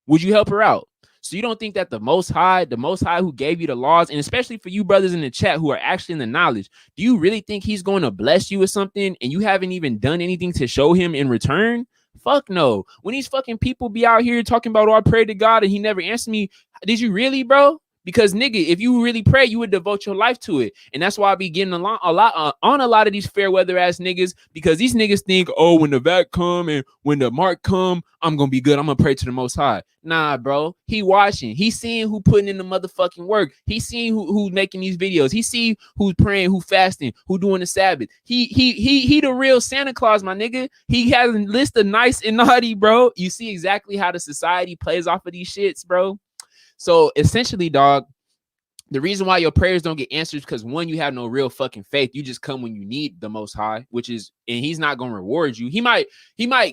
would you help her out? So you don't think that the Most High who gave you the laws, and especially for you brothers in the chat who are actually in the knowledge, do you really think he's going to bless you with something and you haven't even done anything to show him in return? Fuck no. When these fucking people be out here talking about, oh, I prayed to God and he never answered me, did you really, bro? Because nigga, if you really pray, you would devote your life to it. And that's why I be getting a lot on a lot of these fair weather ass niggas, because these niggas think, oh, when the vac come and when the mark come, I'm gonna be good. I'm gonna pray to the Most High. Nah, bro. He watching. He seeing who putting in the motherfucking work. He seeing who's making these videos. He see who's praying, who fasting, who doing the Sabbath. He the real Santa Claus, my nigga. He has a list of nice and naughty, bro. You see exactly how the society plays off of these shits, bro. So essentially, dog, the reason why your prayers don't get answered is because, one, you have no real fucking faith. You just come when you need the Most High, and he's not going to reward you. He might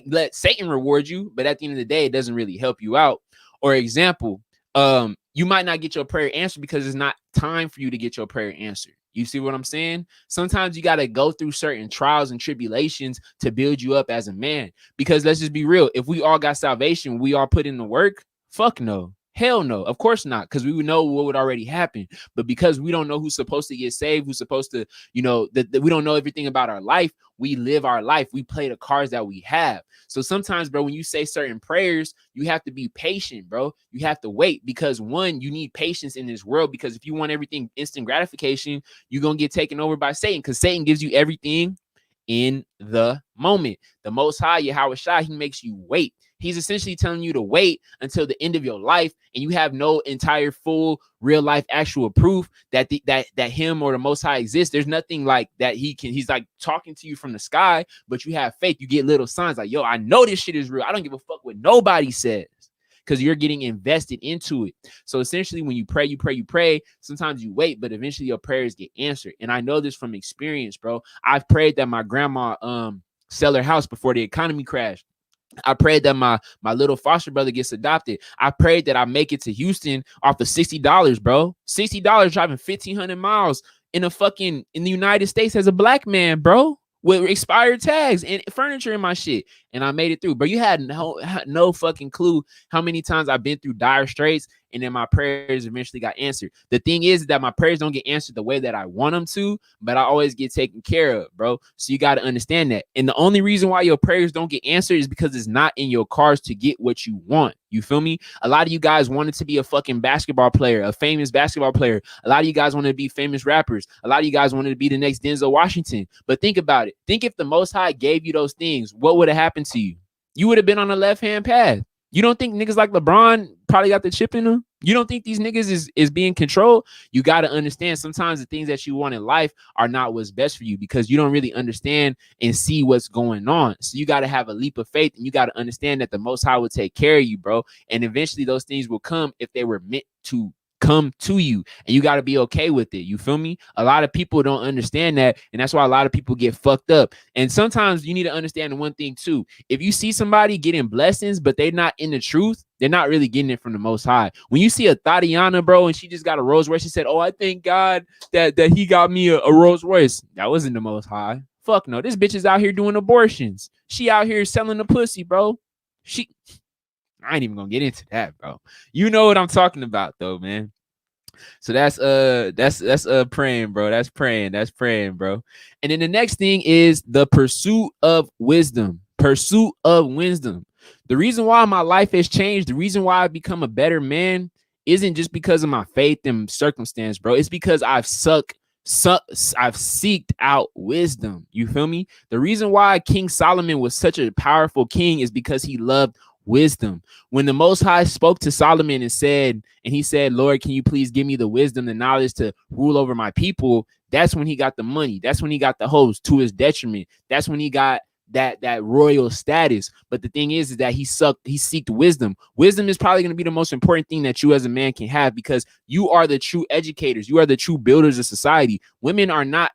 let Satan reward you, but at the end of the day, it doesn't really help you out. Or example, you might not get your prayer answered because it's not time for you to get your prayer answered. You see what I'm saying? Sometimes you got to go through certain trials and tribulations to build you up as a man. Because let's just be real. If we all got salvation, we all put in the work, fuck no. Hell no, of course not, because we would know what would already happen. But because we don't know who's supposed to get saved, who's supposed to, that we don't know everything about our life, we live our life. We play the cards that we have. So sometimes, bro, when you say certain prayers, you have to be patient, bro. You have to wait because, one, you need patience in this world, because if you want everything instant gratification, you're going to get taken over by Satan, because Satan gives you everything in the moment. The Most High, Yahweh Shai, he makes you wait. He's essentially telling you to wait until the end of your life, and you have no entire full real life actual proof that that him or the Most High exists. There's nothing like that. He's like talking to you from the sky, but you have faith. You get little signs like, yo, I know this shit is real. I don't give a fuck what nobody says, because you're getting invested into it. So essentially, when you pray. Sometimes you wait, but eventually your prayers get answered. And I know this from experience, bro. I've prayed that my grandma sell her house before the economy crashed. I prayed that my little foster brother gets adopted. I prayed that I make it to Houston off of $60, bro. $60 driving 1,500 miles in the United States as a black man, bro, with expired tags and furniture in my shit. And I made it through. But you had no fucking clue how many times I've been through dire straits, and then my prayers eventually got answered. The thing is that my prayers don't get answered the way that I want them to, but I always get taken care of, bro. So you got to understand that. And the only reason why your prayers don't get answered is because it's not in your cards to get what you want. You feel me? A lot of you guys wanted to be a fucking basketball player, a famous basketball player. A lot of you guys wanted to be famous rappers. A lot of you guys wanted to be the next Denzel Washington. But think about it. Think if the Most High gave you those things, what would have happened to you? You would have been on the left-hand path. You don't think niggas like LeBron probably got the chip in them? You don't think these niggas is being controlled? You got to understand sometimes the things that you want in life are not what's best for you, because you don't really understand and see what's going on. So you got to have a leap of faith, and you got to understand that the Most High will take care of you, bro. And eventually those things will come if they were meant to come to you, and you got to be okay with it. You feel me? A lot of people don't understand that, and that's why a lot of people get fucked up. And sometimes you need to understand one thing too. If you see somebody getting blessings but they're not in the truth, they're not really getting it from the Most High. When you see a Tatiana, bro, and she just got a Rolls Royce, she said, oh, I thank God that he got me a Rolls Royce. That wasn't the Most High. Fuck no. This bitch is out here doing abortions. She out here selling the pussy, bro. I ain't even gonna get into that, bro. You know what I'm talking about, though, man. So that's praying, bro. That's praying, bro. And then the next thing is the pursuit of wisdom. Pursuit of wisdom. The reason why my life has changed, the reason why I've become a better man, isn't just because of my faith and circumstance, bro. It's because I've seeked out wisdom. You feel me? The reason why King Solomon was such a powerful king is because he loved wisdom. When the Most High spoke to Solomon and he said, Lord, can you please give me the wisdom, the knowledge to rule over my people? That's when he got the money. That's when he got the host to his detriment. That's when he got that royal status. But the thing is that he seeked wisdom. Wisdom is probably going to be the most important thing that you as a man can have, because you are the true educators. You are the true builders of society. Women are not.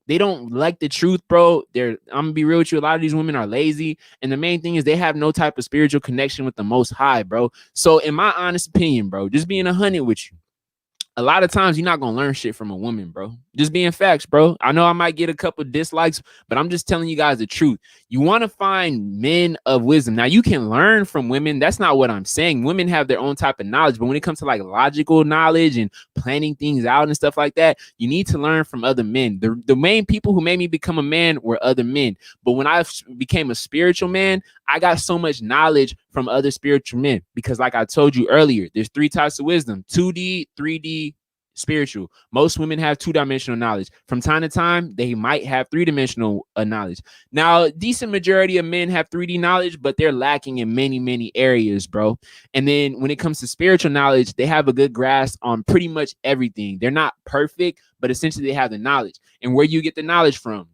They don't like the truth, bro. I'm gonna be real with you. A lot of these women are lazy. And the main thing is they have no type of spiritual connection with the Most High, bro. So in my honest opinion, bro, just being 100 with you, a lot of times you're not gonna learn shit from a woman, bro. Just being facts, bro. I know I might get a couple dislikes, but I'm just telling you guys the truth. You want to find men of wisdom. Now you can learn from women. That's not what I'm saying. Women have their own type of knowledge, but when it comes to like logical knowledge and planning things out and stuff like that, you need to learn from other men. The main people who made me become a man were other men. But when I became a spiritual man, I got so much knowledge from other spiritual men because, like I told you earlier, there's 3 types of wisdom: 2D, 3D, spiritual. Most women have 2-dimensional knowledge. From time to time, they might have 3-dimensional knowledge. Now, a decent majority of men have 3D knowledge, but they're lacking in many, many areas, bro. And then when it comes to spiritual knowledge, they have a good grasp on pretty much everything. They're not perfect, but essentially they have the knowledge. And where you get the knowledge from?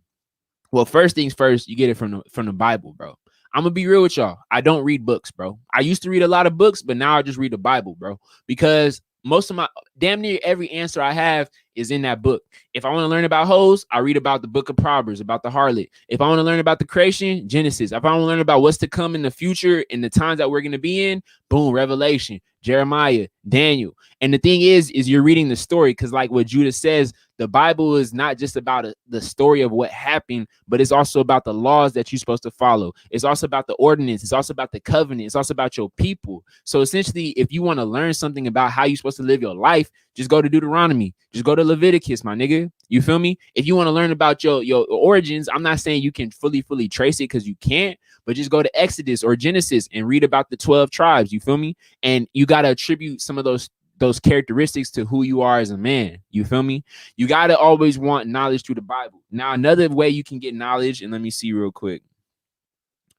Well, first things first, you get it from the Bible, bro. I'm gonna be real with y'all. I don't read books, bro. I used to read a lot of books, but now I just read the Bible, bro, because most of my damn near every answer I have is in that book. If I want to learn about hoes, I read about the book of Proverbs, about the harlot. If I want to learn about the creation, Genesis. If I want to learn about what's to come in the future, in the times that we're going to be in, boom, Revelation, Jeremiah, Daniel. And the thing is you're reading the story, because like what Judah says, the Bible is not just about the story of what happened, but it's also about the laws that you're supposed to follow. It's also about the ordinance. It's also about the covenant. It's also about your people. So essentially, if you want to learn something about how you're supposed to live your life, just go to Deuteronomy. Just go to Leviticus, my nigga. You feel me? If you want to learn about your origins, I'm not saying you can fully trace it, because you can't, but just go to Exodus or Genesis and read about the 12 tribes. You feel me? And you got to attribute some of those characteristics to who you are as a man. You feel me? You got to always want knowledge through the Bible. Now, another way you can get knowledge, and let me see real quick.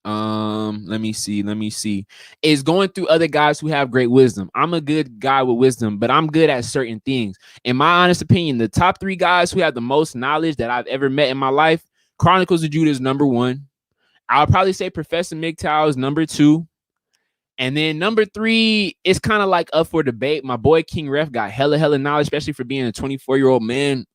Let me see, is going through other guys who have great wisdom. I'm a good guy with wisdom, but I'm good at certain things. In my honest opinion, the top 3 guys who have the most knowledge that I've ever met in my life, Chronicles of Judah is number 1. I'll probably say Professor MGTOW is number 2. And then number 3 is kind of like up for debate. My boy King Ref got hella knowledge, especially for being a 24-year-old man.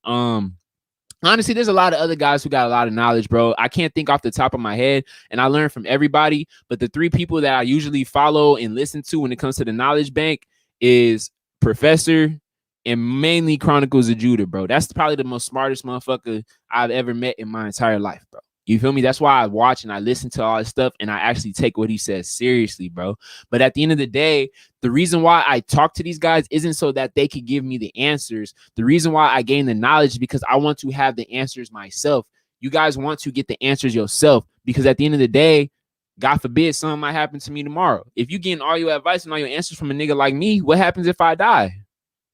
Honestly, there's a lot of other guys who got a lot of knowledge, bro. I can't think off the top of my head, and I learn from everybody. But the 3 people that I usually follow and listen to when it comes to the knowledge bank is Professor and mainly Chronicles of Judah, bro. That's probably the most smartest motherfucker I've ever met in my entire life, bro. You feel me? That's why I watch and I listen to all this stuff, and I actually take what he says seriously, bro. But at the end of the day, the reason why I talk to these guys isn't so that they could give me the answers. The reason why I gain the knowledge is because I want to have the answers myself. You guys want to get the answers yourself, because at the end of the day, God forbid something might happen to me tomorrow. If you getting all your advice and all your answers from a nigga like me, what happens if I die?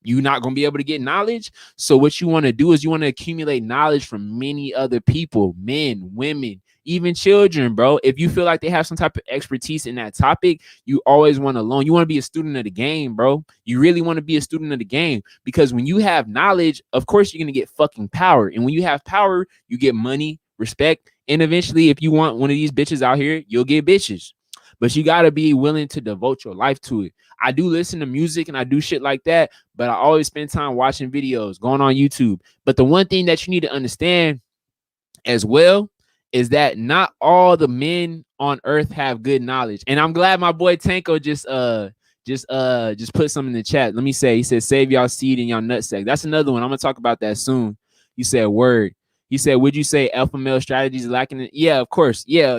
You're not going to be able to get knowledge. So what you want to do is you want to accumulate knowledge from many other people, men, women, even children, bro. If you feel like they have some type of expertise in that topic, you always want to learn. You want to be a student of the game, bro. You really want to be a student of the game, because when you have knowledge, of course, you're going to get fucking power. And when you have power, you get money, respect. And eventually, if you want one of these bitches out here, you'll get bitches. But you got to be willing to devote your life to it. I do listen to music and I do shit like that, but I always spend time watching videos, going on YouTube. But the one thing that you need to understand as well is that not all the men on earth have good knowledge. And I'm glad my boy Tanko just put something in the chat. Let me say, he said, save y'all seed and y'all nutsack. That's another one. I'm gonna talk about that soon. You said word. He said, would you say alpha male strategies lacking? Yeah, of course. Yeah.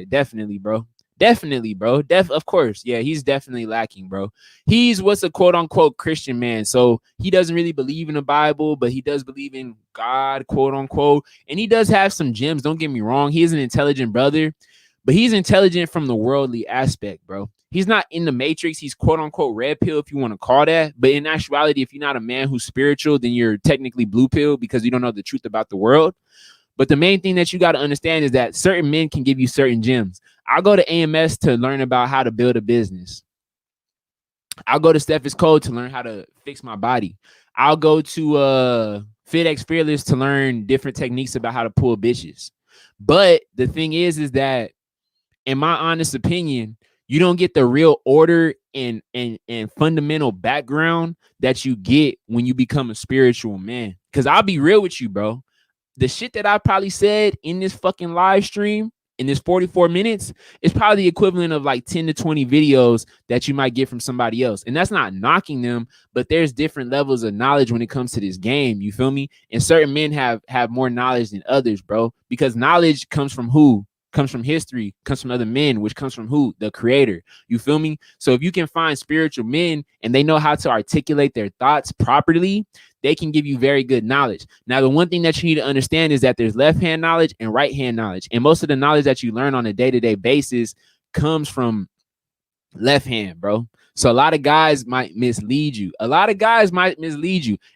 Definitely, bro. Definitely, bro. Of course. Yeah, he's definitely lacking, bro. He's what's a quote unquote Christian man. So he doesn't really believe in the Bible, but he does believe in God, quote unquote. And he does have some gems. Don't get me wrong. He is an intelligent brother, but he's intelligent from the worldly aspect, bro. He's not in the matrix. He's quote unquote red pill, if you want to call that. But in actuality, if you're not a man who's spiritual, then you're technically blue pill, because you don't know the truth about the world. But the main thing that you got to understand is that certain men can give you certain gems. I'll go to AMS to learn about how to build a business. I'll go to Steffes Code to learn how to fix my body. I'll go to FitX Fearless to learn different techniques about how to pull bitches. But the thing is that, in my honest opinion, you don't get the real order and fundamental background that you get when you become a spiritual man. Because I'll be real with you, bro. The shit that I probably said in this fucking live stream in this 44 minutes, it's probably the equivalent of like 10 to 20 videos that you might get from somebody else. And that's not knocking them, but there's different levels of knowledge when it comes to this game. You feel me? And certain men have more knowledge than others, bro, because knowledge comes from who? Comes from history, comes from other men, which comes from who? The creator. You feel me? So if you can find spiritual men and they know how to articulate their thoughts properly, they can give you very good knowledge. Now, the one thing that you need to understand is that there's left-hand knowledge and right-hand knowledge. And most of the knowledge that you learn on a day-to-day basis comes from left hand, bro. So a lot of guys might mislead you. And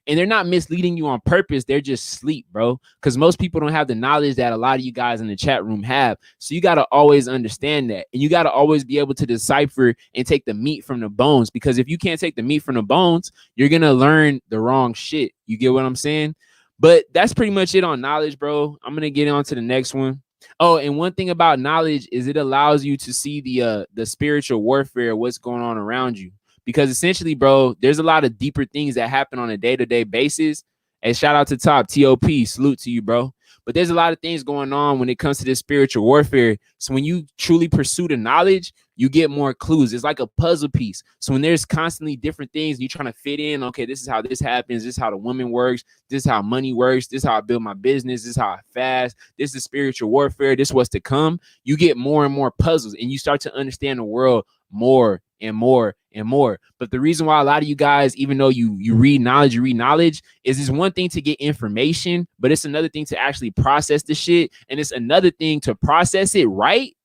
they're not misleading you on purpose. They're just sleep, bro. Because most people don't have the knowledge that a lot of you guys in the chat room have. So you got to always understand that. And you got to always be able to decipher and take the meat from the bones. Because if you can't take the meat from the bones, you're going to learn the wrong shit. You get what I'm saying? But that's pretty much it on knowledge, bro. I'm going to get on to the next one. Oh, and one thing about knowledge is it allows you to see the spiritual warfare, what's going on around you. Because essentially, bro, there's a lot of deeper things that happen on a day-to-day basis. And shout out to Top, TOP, salute to you, bro. But there's a lot of things going on when it comes to this spiritual warfare. So when you truly pursue the knowledge, you get more clues. It's like a puzzle piece. So when there's constantly different things, you're trying to fit in, okay, this is how this happens. This is how the woman works. This is how money works. This is how I build my business. This is how I fast. This is spiritual warfare. This is what's to come. You get more and more puzzles and you start to understand the world more and more and more. But the reason why a lot of you guys, even though you read knowledge, is it's one thing to get information, but it's another thing to actually process the shit. And it's another thing to process it right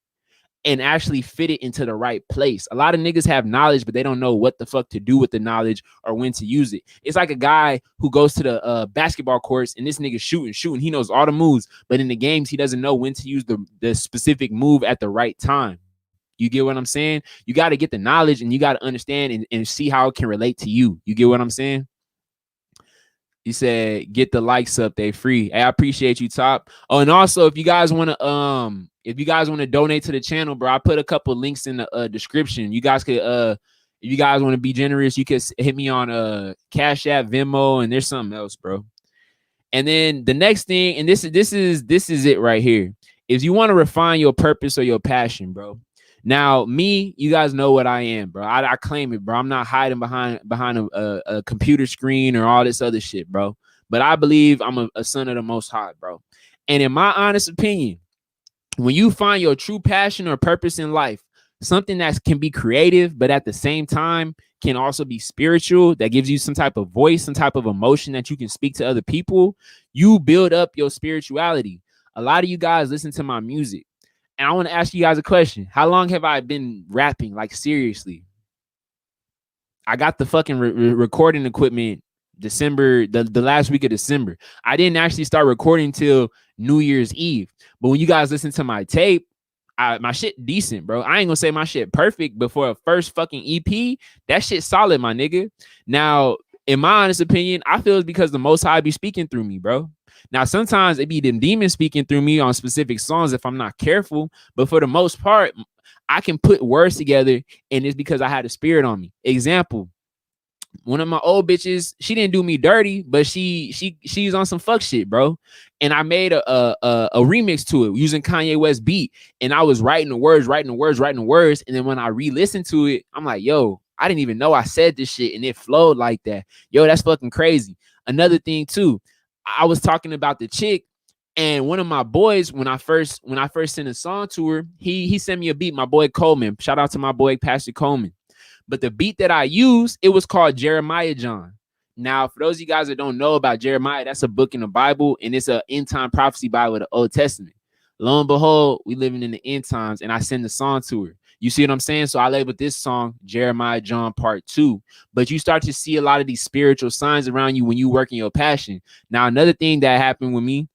and actually fit it into the right place. A lot of niggas have knowledge, but they don't know what the fuck to do with the knowledge or when to use it. It's like a guy who goes to the basketball courts and this nigga shooting. He knows all the moves, but in the games, he doesn't know when to use the specific move at the right time. You get what I'm saying? You got to get the knowledge and you got to understand and see how it can relate to you. You get what I'm saying? He said, get the likes up, they free. Hey, I appreciate you, Top. Oh, and also if you guys want to donate to the channel, bro, I put a couple links in the description. You guys could if you guys want to be generous, you can hit me on Cashapp, Venmo, and there's something else, bro. And then the next thing, and this is it right here, is you want to refine your purpose or your passion, bro. Now, me, you guys know what I am, bro. I claim it, bro. I'm not hiding behind a computer screen or all this other shit, bro. But I believe I'm a son of the Most High, bro. And in my honest opinion, when you find your true passion or purpose in life, something that can be creative, but at the same time can also be spiritual, that gives you some type of voice, some type of emotion that you can speak to other people, you build up your spirituality. A lot of you guys listen to my music. And I want to ask you guys a question. How long have I been rapping? Like, seriously. I got the fucking recording equipment December, the last week of December. I didn't actually start recording till New Year's Eve. But when you guys listen to my tape, my shit decent, bro. I ain't gonna say my shit perfect, but for a first fucking EP, that shit solid, my nigga. Now, in my honest opinion, I feel it's because the Most High be speaking through me, bro. Now, sometimes it be them demons speaking through me on specific songs if I'm not careful. But for the most part, I can put words together, and it's because I had a spirit on me. Example, one of my old bitches, she didn't do me dirty, but she's on some fuck shit, bro. And I made a remix to it using Kanye West beat, and I was writing the words. And then when I re-listened to it, I'm like, yo, I didn't even know I said this shit, and it flowed like that. Yo, that's fucking crazy. Another thing too, I was talking about the chick, and one of my boys, when I first sent a song to her, he sent me a beat. My boy Coleman, shout out to my boy Pastor Coleman. But the beat that I used, it was called Jeremiah John. Now, for those of you guys that don't know about Jeremiah, that's a book in the Bible, and it's an end time prophecy Bible of the Old Testament. Lo and behold, we living in the end times, and I send the song to her. You see what I'm saying? So I labeled this song Jeremiah John Part 2. But you start to see a lot of these spiritual signs around you when you work in your passion. Now, another thing that happened with me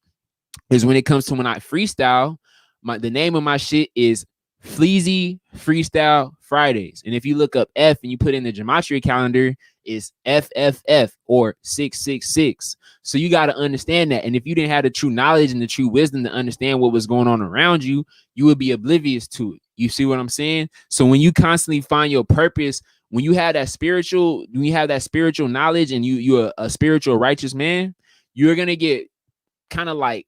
is when it comes to when I freestyle, the name of my shit is Fleazy Freestyle Fridays. And if you look up F and you put in the gematria calendar, it's FFF or 666. So you got to understand that. And if you didn't have the true knowledge and the true wisdom to understand what was going on around you, you would be oblivious to it. You see what I'm saying? So when you constantly find your purpose, when you have that spiritual knowledge and you're a spiritual righteous man, you're going to get kind of like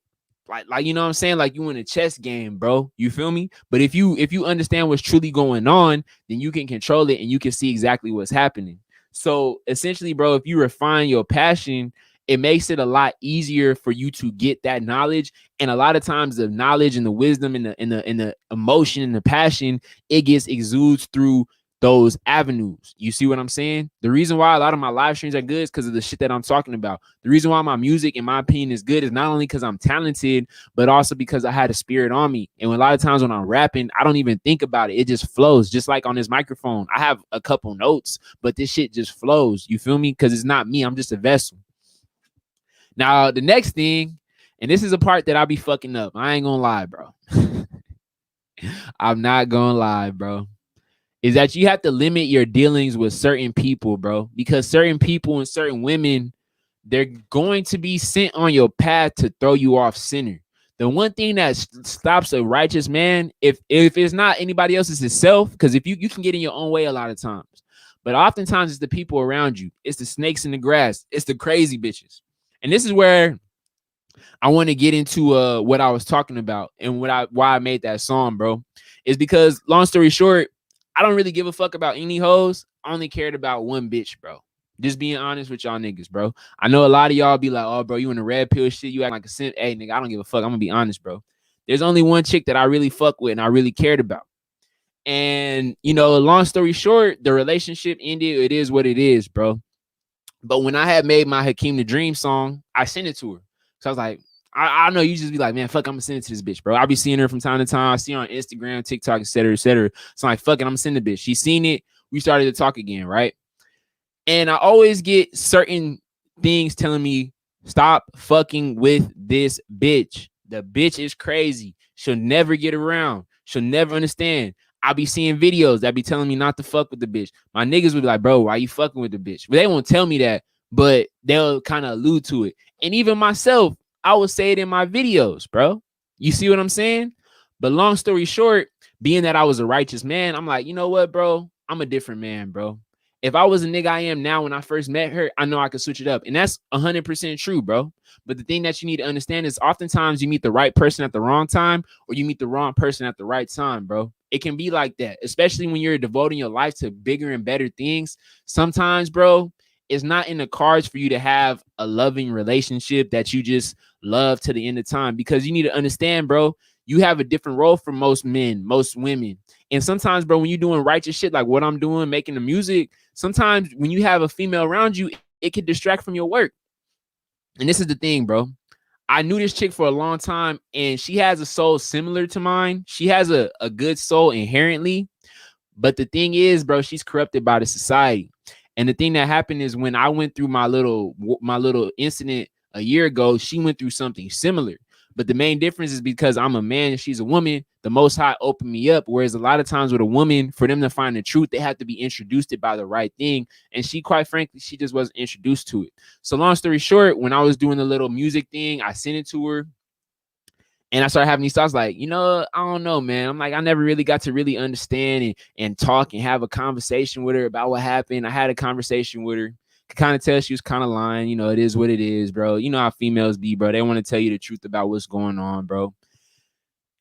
Like you know what I'm saying? Like you in a chess game, bro. You feel me? But if you understand what's truly going on, then you can control it and you can see exactly what's happening. So essentially, bro, if you refine your passion, it makes it a lot easier for you to get that knowledge. And a lot of times the knowledge and the wisdom and the emotion and the passion, it gets exudes through those avenues. You see what I'm saying? The reason why a lot of my live streams are good is because of the shit that I'm talking about. The reason why my music, in my opinion, is good is not only because I'm talented, but also because I had a spirit on me. And a lot of times when I'm rapping, I don't even think about it. It just flows. Just like on this microphone, I have a couple notes, but this shit just flows. You feel me? Because it's not me. I'm just a vessel. Now, the next thing, and this is a part that I be fucking up. I ain't gonna lie, bro. I'm not gonna lie, bro. Is that you have to limit your dealings with certain people, bro. Because certain people and certain women, they're going to be sent on your path to throw you off center. The one thing that stops a righteous man, if it's not anybody else, it's itself. Because if you can get in your own way a lot of times. But oftentimes it's the people around you. It's the snakes in the grass. It's the crazy bitches. And this is where I want to get into what I was talking about and why I made that song, bro. Is because, long story short, I don't really give a fuck about any hoes. I only cared about one bitch, bro. Just being honest with y'all niggas, bro. I know a lot of y'all be like, oh, bro, you in the red pill shit. You act like a simp. Hey, nigga, I don't give a fuck. I'm going to be honest, bro. There's only one chick that I really fuck with and I really cared about. And, you know, long story short, the relationship ended. It is what it is, bro. But when I had made my Hakeem the Dream song, I sent it to her. So I was like, I know you just be like, man, fuck, I'm gonna send it to this bitch, bro. I'll be seeing her from time to time. I see her on Instagram, TikTok, et cetera, et cetera. So I'm like, fuck it, I'm gonna send the bitch. She seen it. We started to talk again, right? And I always get certain things telling me, stop fucking with this bitch. The bitch is crazy. She'll never get around. She'll never understand. I'll be seeing videos that be telling me not to fuck with the bitch. My niggas would be like, bro, why you fucking with the bitch? But they won't tell me that, but they'll kind of allude to it. And even myself, I would say it in my videos, bro. You see what I'm saying? But long story short, being that I was a righteous man, I'm like, you know what, bro? I'm a different man, bro. If I was a nigga I am now when I first met her, I know I could switch it up. And that's 100% true, bro. But the thing that you need to understand is oftentimes you meet the right person at the wrong time or you meet the wrong person at the right time, bro. It can be like that, especially when you're devoting your life to bigger and better things. Sometimes, bro, it's not in the cards for you to have a loving relationship that you just love to the end of time, because you need to understand, bro, you have a different role from most men, most women. And sometimes, bro, when you're doing righteous shit like what I'm doing, making the music, sometimes when you have a female around you, it can distract from your work. And this is the thing, bro. I knew this chick for a long time, and she has a soul similar to mine. She has a good soul inherently. But the thing is, bro, she's corrupted by the society. And the thing that happened is when I went through my little incident a year ago, she went through something similar. But the main difference is because I'm a man and she's a woman, the Most High opened me up. Whereas a lot of times with a woman, for them to find the truth, they have to be introduced it by the right thing. And she, quite frankly, she just wasn't introduced to it. So long story short, when I was doing the little music thing, I sent it to her. And I started having these thoughts like, you know, I don't know, man. I'm like, I never really got to really understand and talk and have a conversation with her about what happened. I had a conversation with her. Could kind of tell she was kind of lying. You know, it is what it is, bro. You know how females be, bro. They want to tell you the truth about what's going on, bro.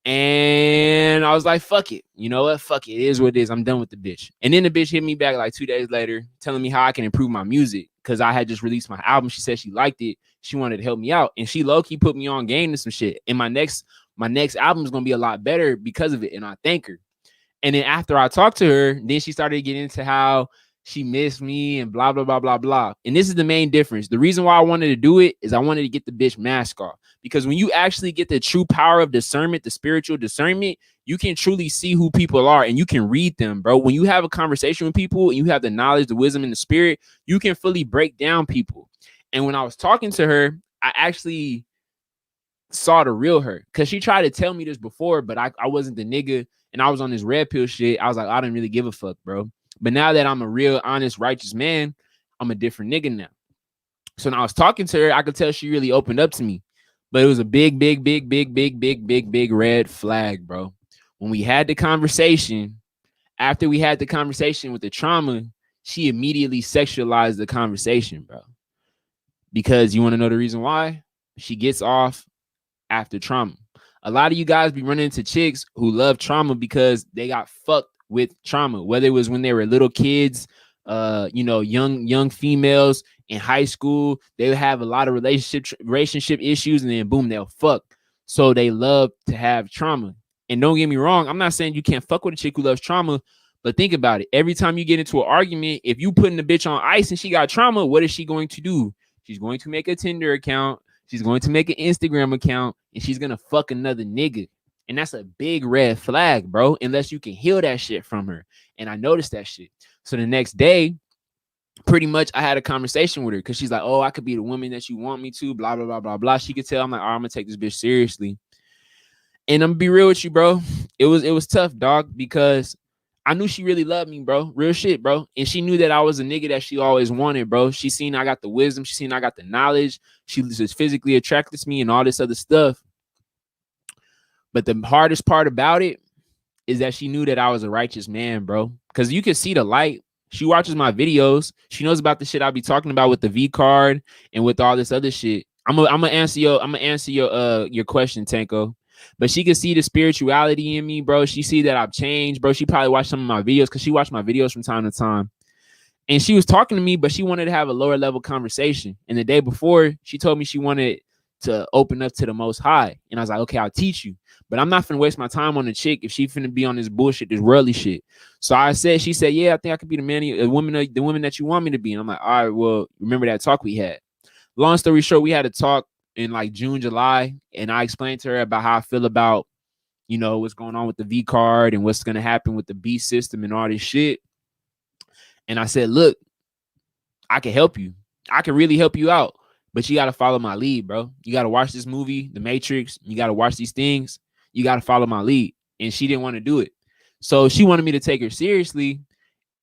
And I was like, fuck it. You know what? Fuck it. It is what it is. I'm done with the bitch. And then the bitch hit me back like 2 days later telling me how I can improve my music because I had just released my album. She said she liked it. She wanted to help me out. And she low-key put me on game to some shit. And my next album is going to be a lot better because of it. And I thank her. And then after I talked to her, then she started getting into how she missed me and blah, blah, blah, blah, blah. And this is the main difference. The reason why I wanted to do it is I wanted to get the bitch mask off. Because when you actually get the true power of discernment, the spiritual discernment, you can truly see who people are and you can read them, bro. When you have a conversation with people and you have the knowledge, the wisdom, and the spirit, you can fully break down people. And when I was talking to her, I actually saw the real her, because she tried to tell me this before, but I wasn't the nigga and I was on this red pill shit. I was like, I didn't really give a fuck, bro. But now that I'm a real, honest, righteous man, I'm a different nigga now. So when I was talking to her, I could tell she really opened up to me. But it was a big red flag, bro. When we had the conversation, after we had the conversation with the trauma, she immediately sexualized the conversation, bro. Because you want to know the reason why? She gets off after trauma. A lot of you guys be running into chicks who love trauma because they got fucked with trauma, whether it was when they were little kids, young females in high school. They would have a lot of relationship issues, and then boom, they'll fuck. So they love to have trauma. And don't get me wrong, I'm not saying you can't fuck with a chick who loves trauma, but think about it. Every time you get into an argument, if you putting the bitch on ice and she got trauma, what is she going to do? She's going to make a Tinder account. She's going to make an Instagram account, and she's going to fuck another nigga. And that's a big red flag, bro, unless you can heal that shit from her. And I noticed that shit. So the next day, pretty much I had a conversation with her because she's like, oh, I could be the woman that you want me to, blah, blah, blah, blah, blah. She could tell. I'm like, all right, I'm going to take this bitch seriously. And I'm going to be real with you, bro. It was tough, dog, because I knew she really loved me, bro. Real shit, bro. And she knew that I was a nigga that she always wanted, bro. She seen I got the wisdom. She seen I got the knowledge. She was just physically attracted to me and all this other stuff. But the hardest part about it is that she knew that I was a righteous man, bro. Because you can see the light. She watches my videos. She knows about the shit I be talking about with the V card and with all this other shit. I'm gonna answer your question, Tanko. But she can see the spirituality in me, bro. She see that I've changed, bro. She probably watched some of my videos because she watched my videos from time to time. And she was talking to me, but she wanted to have a lower level conversation. And the day before, she told me she wanted to open up to the Most High. And I was like, okay, I'll teach you. But I'm not finna waste my time on a chick if she finna be on this bullshit, this worldly shit. So she said, yeah, I think I could be the woman that you want me to be. And I'm like, all right, well, remember that talk we had. Long story short, we had a talk in like June, July, and I explained to her about how I feel about, what's going on with the V card and what's going to happen with the B system and all this shit. And I said, look, I can help you. I can really help you out, but you got to follow my lead, bro. You got to watch this movie, The Matrix. You got to watch these things. You got to follow my lead. And she didn't want to do it. So she wanted me to take her seriously.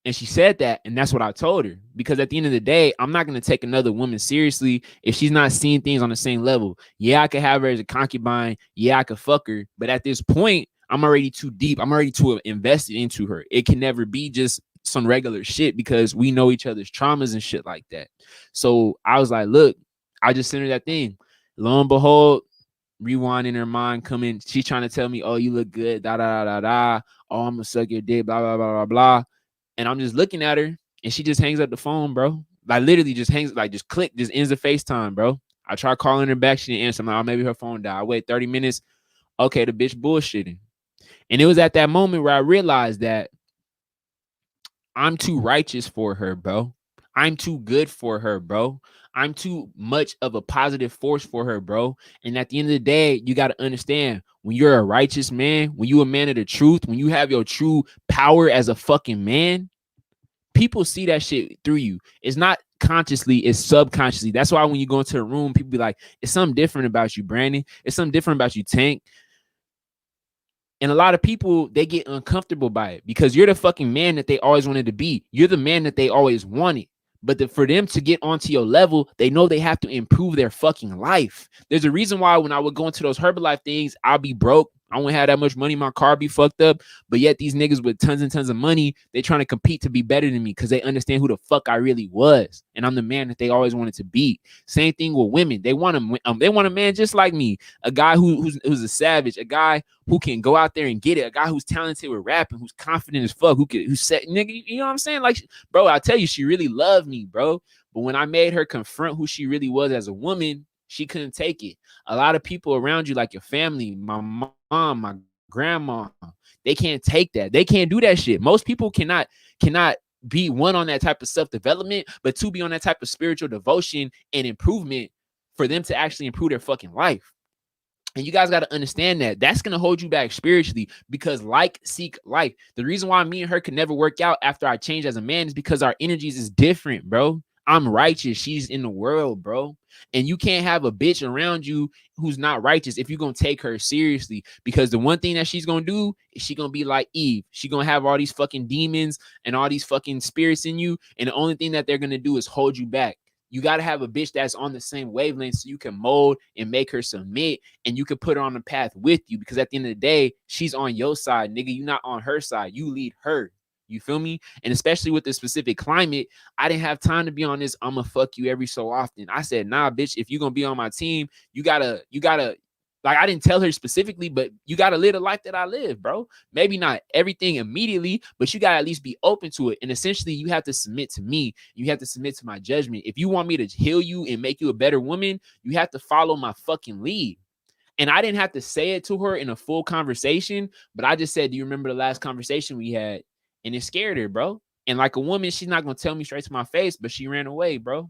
And she said that, and that's what I told her. Because at the end of the day, I'm not going to take another woman seriously if she's not seeing things on the same level. Yeah, I could have her as a concubine. Yeah, I could fuck her. But at this point, I'm already too deep. I'm already too invested into her. It can never be just some regular shit because we know each other's traumas and shit like that. So I was like, look, I just sent her that thing. Lo and behold, rewind in her mind coming. She's trying to tell me, oh, you look good. Da, da, da, da, da. Oh, I'm going to suck your dick. Blah, blah, blah, blah, blah. And I'm just looking at her and she just hangs up the phone, bro. Like literally just hangs, like just click, just ends the FaceTime, bro. I try calling her back. She didn't answer. I'm like, oh, maybe her phone died. I wait 30 minutes. Okay, the bitch bullshitting. And it was at that moment where I realized that I'm too righteous for her, bro. I'm too good for her, bro. I'm too much of a positive force for her, bro. And at the end of the day, you got to understand, when you're a righteous man, when you a man of the truth, when you have your true power as a fucking man, people see that shit through you. It's not consciously, it's subconsciously. That's why when you go into a room, people be like, it's something different about you, Brandon. It's something different about you, Tank. And a lot of people, they get uncomfortable by it because you're the fucking man that they always wanted to be. You're the man that they always wanted. But for them to get onto your level, they know they have to improve their fucking life. There's a reason why when I would go into those Herbalife things, I'll be broke. I won't have that much money. My car be fucked up. But yet these niggas with tons and tons of money, they trying to compete to be better than me because they understand who the fuck I really was. And I'm the man that they always wanted to be. Same thing with women. They want a man just like me. A guy who's a savage. A guy who can go out there and get it. A guy who's talented with rapping. Who's confident as fuck. Who's set, nigga. You know what I'm saying? Like, bro, I tell you, she really loved me, bro. But when I made her confront who she really was as a woman, she couldn't take it. A lot of people around you, like your family, my mom, my grandma, they can't take that. They can't do that shit. Most people cannot be one on that type of self-development, but two be on that type of spiritual devotion and improvement for them to actually improve their fucking life. And you guys got to understand that that's going to hold you back spiritually because like seek like. The reason why me and her could never work out after I changed as a man is because our energies is different, bro. I'm righteous. She's in the world, bro. And you can't have a bitch around you who's not righteous if you're going to take her seriously. Because the one thing that she's going to do is she's going to be like Eve. She's going to have all these fucking demons and all these fucking spirits in you. And the only thing that they're going to do is hold you back. You got to have a bitch that's on the same wavelength so you can mold and make her submit and you can put her on the path with you. Because at the end of the day, she's on your side, nigga. You're not on her side. You lead her. You feel me? And especially with this specific climate, I didn't have time to be on this. I'ma fuck you every so often. I said, nah, bitch, if you're gonna be on my team, you gotta Like, I didn't tell her specifically, but you got to live the life that I live, bro. Maybe not everything immediately, but you got to at least be open to it. And essentially, you have to submit to me. You have to submit to my judgment. If you want me to heal you and make you a better woman, you have to follow my fucking lead. And I didn't have to say it to her in a full conversation, but I just said, do you remember the last conversation we had? And it scared her, bro. And like a woman, she's not going to tell me straight to my face, but she ran away, bro.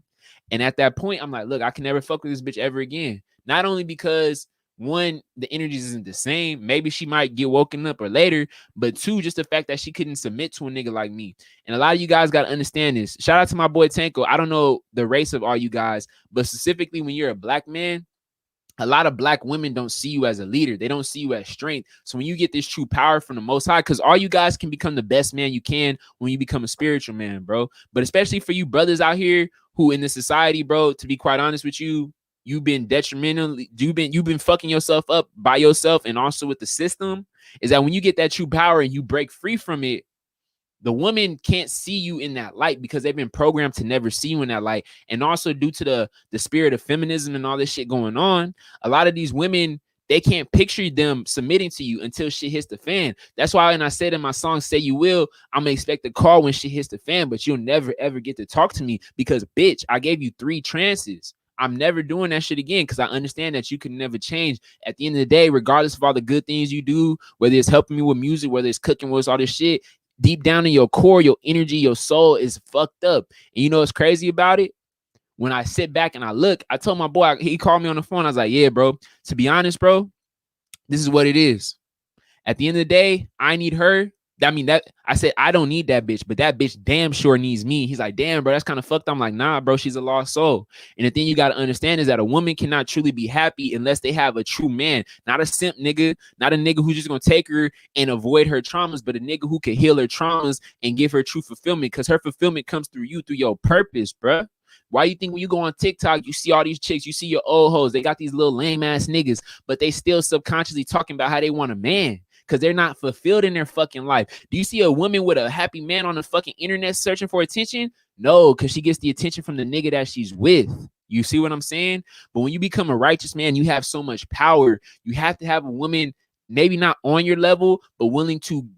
And at that point, I'm like, look, I can never fuck with this bitch ever again. Not only because, one, the energies isn't the same. Maybe she might get woken up or later, but two, just the fact that she couldn't submit to a nigga like me. And a lot of you guys got to understand this. Shout out to my boy Tanko. I don't know the race of all you guys, but specifically when you're a black man, a lot of black women don't see you as a leader. They don't see you as strength. So when you get this true power from the Most High, because all you guys can become the best man you can when you become a spiritual man, bro. But especially for you brothers out here who in the society, bro, to be quite honest with you, you've been detrimentally, you've been fucking yourself up by yourself and also with the system, is that when you get that true power and you break free from it, the woman can't see you in that light because they've been programmed to never see you in that light. And also due to the spirit of feminism and all this shit going on, a lot of these women, they can't picture them submitting to you until shit hits the fan. That's why when I said in my song, Say You Will, I'm going to expect a call when shit hits the fan, but you'll never, ever get to talk to me because, bitch, I gave you 3 chances. I'm never doing that shit again because I understand that you can never change. At the end of the day, regardless of all the good things you do, whether it's helping me with music, whether it's cooking, whether it's all this shit, deep down in your core, your energy, your soul is fucked up. And you know what's crazy about it? When I sit back and I look, I told my boy, he called me on the phone. I was like, yeah, bro, to be honest, bro, this is what it is. At the end of the day, I need her. I mean, that I said, I don't need that bitch, but that bitch damn sure needs me. He's like, damn, bro, that's kind of fucked up. I'm like, nah, bro, she's a lost soul. And the thing you got to understand is that a woman cannot truly be happy unless they have a true man, not a simp nigga, not a nigga who's just going to take her and avoid her traumas, but a nigga who can heal her traumas and give her true fulfillment, because her fulfillment comes through you, through your purpose, bro. Why you think when you go on TikTok, you see all these chicks, you see your old hoes, they got these little lame ass niggas, but they still subconsciously talking about how they want a man because they're not fulfilled in their fucking life. Do you see a woman with a happy man on the fucking internet searching for attention? No, because she gets the attention from the nigga that she's with. You see what I'm saying? But when you become a righteous man, you have so much power. You have to have a woman maybe not on your level, but willing to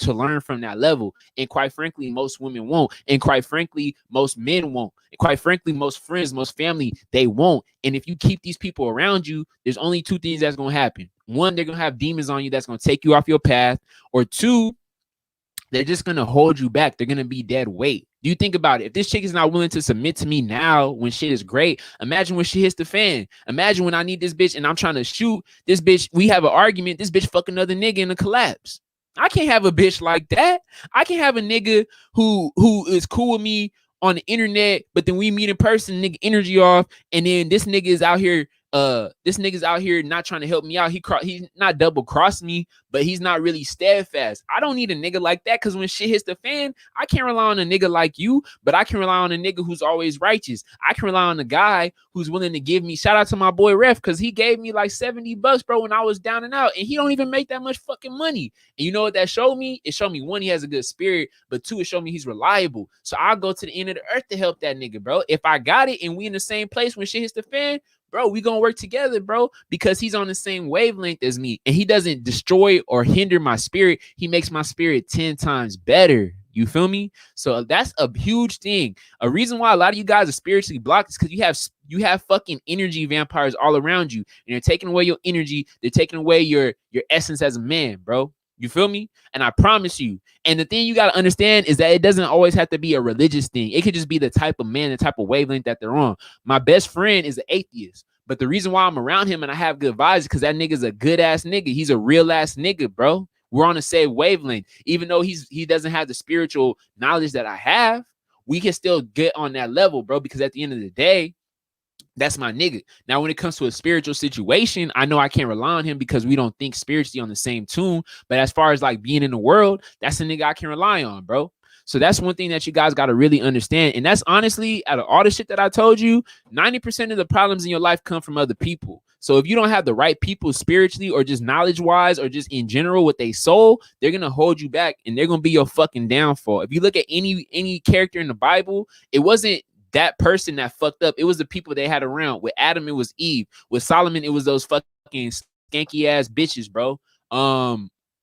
learn from that level. And quite frankly, most women won't. And quite frankly, most men won't. And quite frankly, most friends, most family, they won't. And if you keep these people around you, there's only 2 things that's going to happen. 1, they're going to have demons on you that's going to take you off your path. Or 2, they're just going to hold you back. They're going to be dead weight. Do you think about it? If this chick is not willing to submit to me now when shit is great, imagine when she hits the fan. Imagine when I need this bitch and I'm trying to shoot this bitch. We have an argument. This bitch fuck another nigga in a collapse. I can't have a bitch like that. I can have a nigga who is cool with me on the internet, but then we meet in person, nigga energy off, and then this nigga is out here not trying to help me out. He's not double crossing me, but he's not really steadfast. I don't need a nigga like that because when shit hits the fan, I can't rely on a nigga like you, but I can rely on a nigga who's always righteous. I can rely on a guy who's willing to give me, shout out to my boy Ref, because he gave me like $70, bro, when I was down and out, and he don't even make that much fucking money. And you know what that showed me? It showed me, 1, he has a good spirit, but 2, it showed me he's reliable. So I'll go to the end of the earth to help that nigga, bro. If I got it and we in the same place when shit hits the fan, bro, we gonna work together, bro, because he's on the same wavelength as me, and he doesn't destroy or hinder my spirit. He makes my spirit 10 times better. You feel me? So that's a huge thing. A reason why a lot of you guys are spiritually blocked is because you have fucking energy vampires all around you, and they're taking away your energy. They're taking away your essence as a man, bro. You feel me? And I promise you. And the thing you got to understand is that it doesn't always have to be a religious thing. It could just be the type of man, the type of wavelength that they're on. My best friend is an atheist. But the reason why I'm around him and I have good vibes is because that nigga's a good ass nigga. He's a real ass nigga, bro. We're on the same wavelength. Even though he doesn't have the spiritual knowledge that I have, we can still get on that level, bro. Because at the end of the day, that's my nigga. Now, when it comes to a spiritual situation, I know I can't rely on him because we don't think spiritually on the same tune. But as far as like being in the world, that's the nigga I can rely on, bro. So that's one thing that you guys got to really understand. And that's honestly, out of all the shit that I told you, 90% of the problems in your life come from other people. So if you don't have the right people spiritually or just knowledge-wise or just in general with their soul, they're going to hold you back and they're going to be your fucking downfall. If you look at any character in the Bible, it wasn't that person that fucked up. It was the people they had around. With Adam, it was Eve. With Solomon, it was those fucking skanky ass bitches, bro.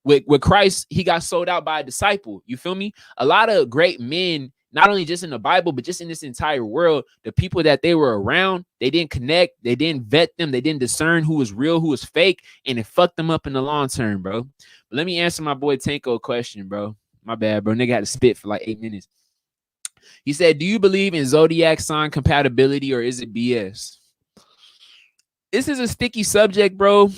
With Christ, he got sold out by a disciple. You feel me? A lot of great men, not only just in the Bible, but just in this entire world, the people that they were around, they didn't connect, they didn't vet them, they didn't discern who was real, who was fake, and it fucked them up in the long term, bro. But let me answer my boy Tanko a question, bro. My bad, bro. Nigga had to spit for like 8 minutes. He said, do you believe in zodiac sign compatibility or is it BS? This is a sticky subject, bro.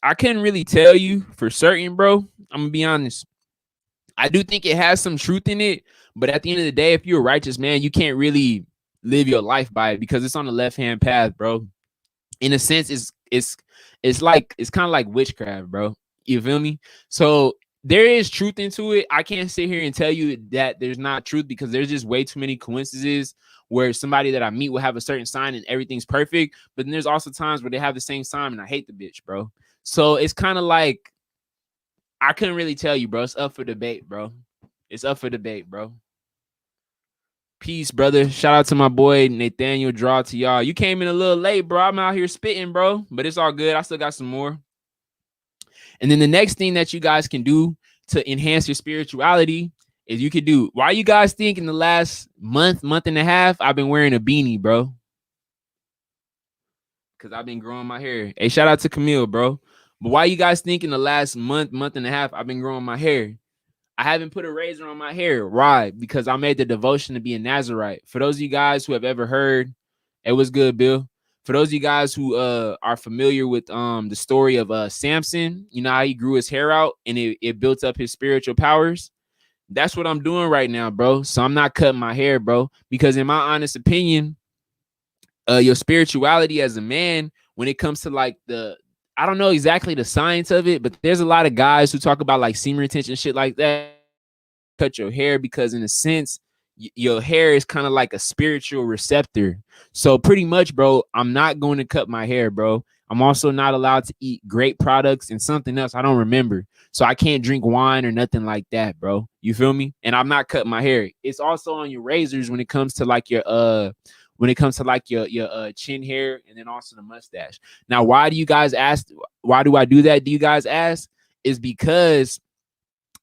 I couldn't really tell you for certain, bro. I'm gonna be honest. I do think it has some truth in it, but at the end of the day, if you're a righteous man, you can't really live your life by it because it's on the left-hand path, bro. In a sense, it's kind of like witchcraft, bro. You feel me? So there is truth into it. I can't sit here and tell you that there's not truth because there's just way too many coincidences where somebody that I meet will have a certain sign and everything's perfect. But then there's also times where they have the same sign and I hate the bitch, bro. So it's kind of like I couldn't really tell you, bro. It's up for debate, bro. It's up for debate, bro. Peace, brother. Shout out to my boy Nathaniel. Draw to y'all. You came in a little late, bro. I'm out here spitting, bro. But it's all good. I still got some more. And then the next thing that you guys can do to enhance your spirituality is you could do. Why you guys think in the last month and a half, I've been wearing a beanie, bro? Because I've been growing my hair. Hey, shout out to Camille, bro. But why you guys think in the last month and a half, I've been growing my hair? I haven't put a razor on my hair. Why? Because I made the devotion to be a Nazarite. For those of you guys who have ever heard, it was good, Bill. For those of you guys who are familiar with the story of Samson, you know how he grew his hair out and it built up his spiritual powers. That's what I'm doing right now, bro. So I'm not cutting my hair, bro, because in my honest opinion, your spirituality as a man, when it comes to like I don't know exactly the science of it, but there's a lot of guys who talk about like semen retention, shit like that. Cut your hair because in a sense, your hair is kind of like a spiritual receptor. So pretty much, bro, I'm not going to cut my hair, bro. I'm also not allowed to eat grape products and something else I don't remember. So I can't drink wine or nothing like that, bro. You feel me? And I'm not cutting my hair. It's also on your razors when it comes to like your chin hair and then also the mustache. Now, why do you guys ask? Why do I do that? Do you guys ask? Is because,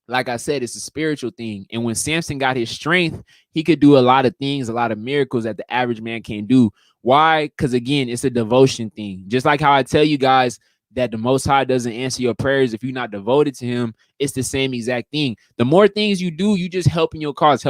like I said, it's a spiritual thing. And when Samson got his strength, he could do a lot of things, a lot of miracles that the average man can't do. Why? Because again, it's a devotion thing. Just like how I tell you guys that the Most High doesn't answer your prayers if you're not devoted to him, it's the same exact thing. The more things you do, you just helping your cause.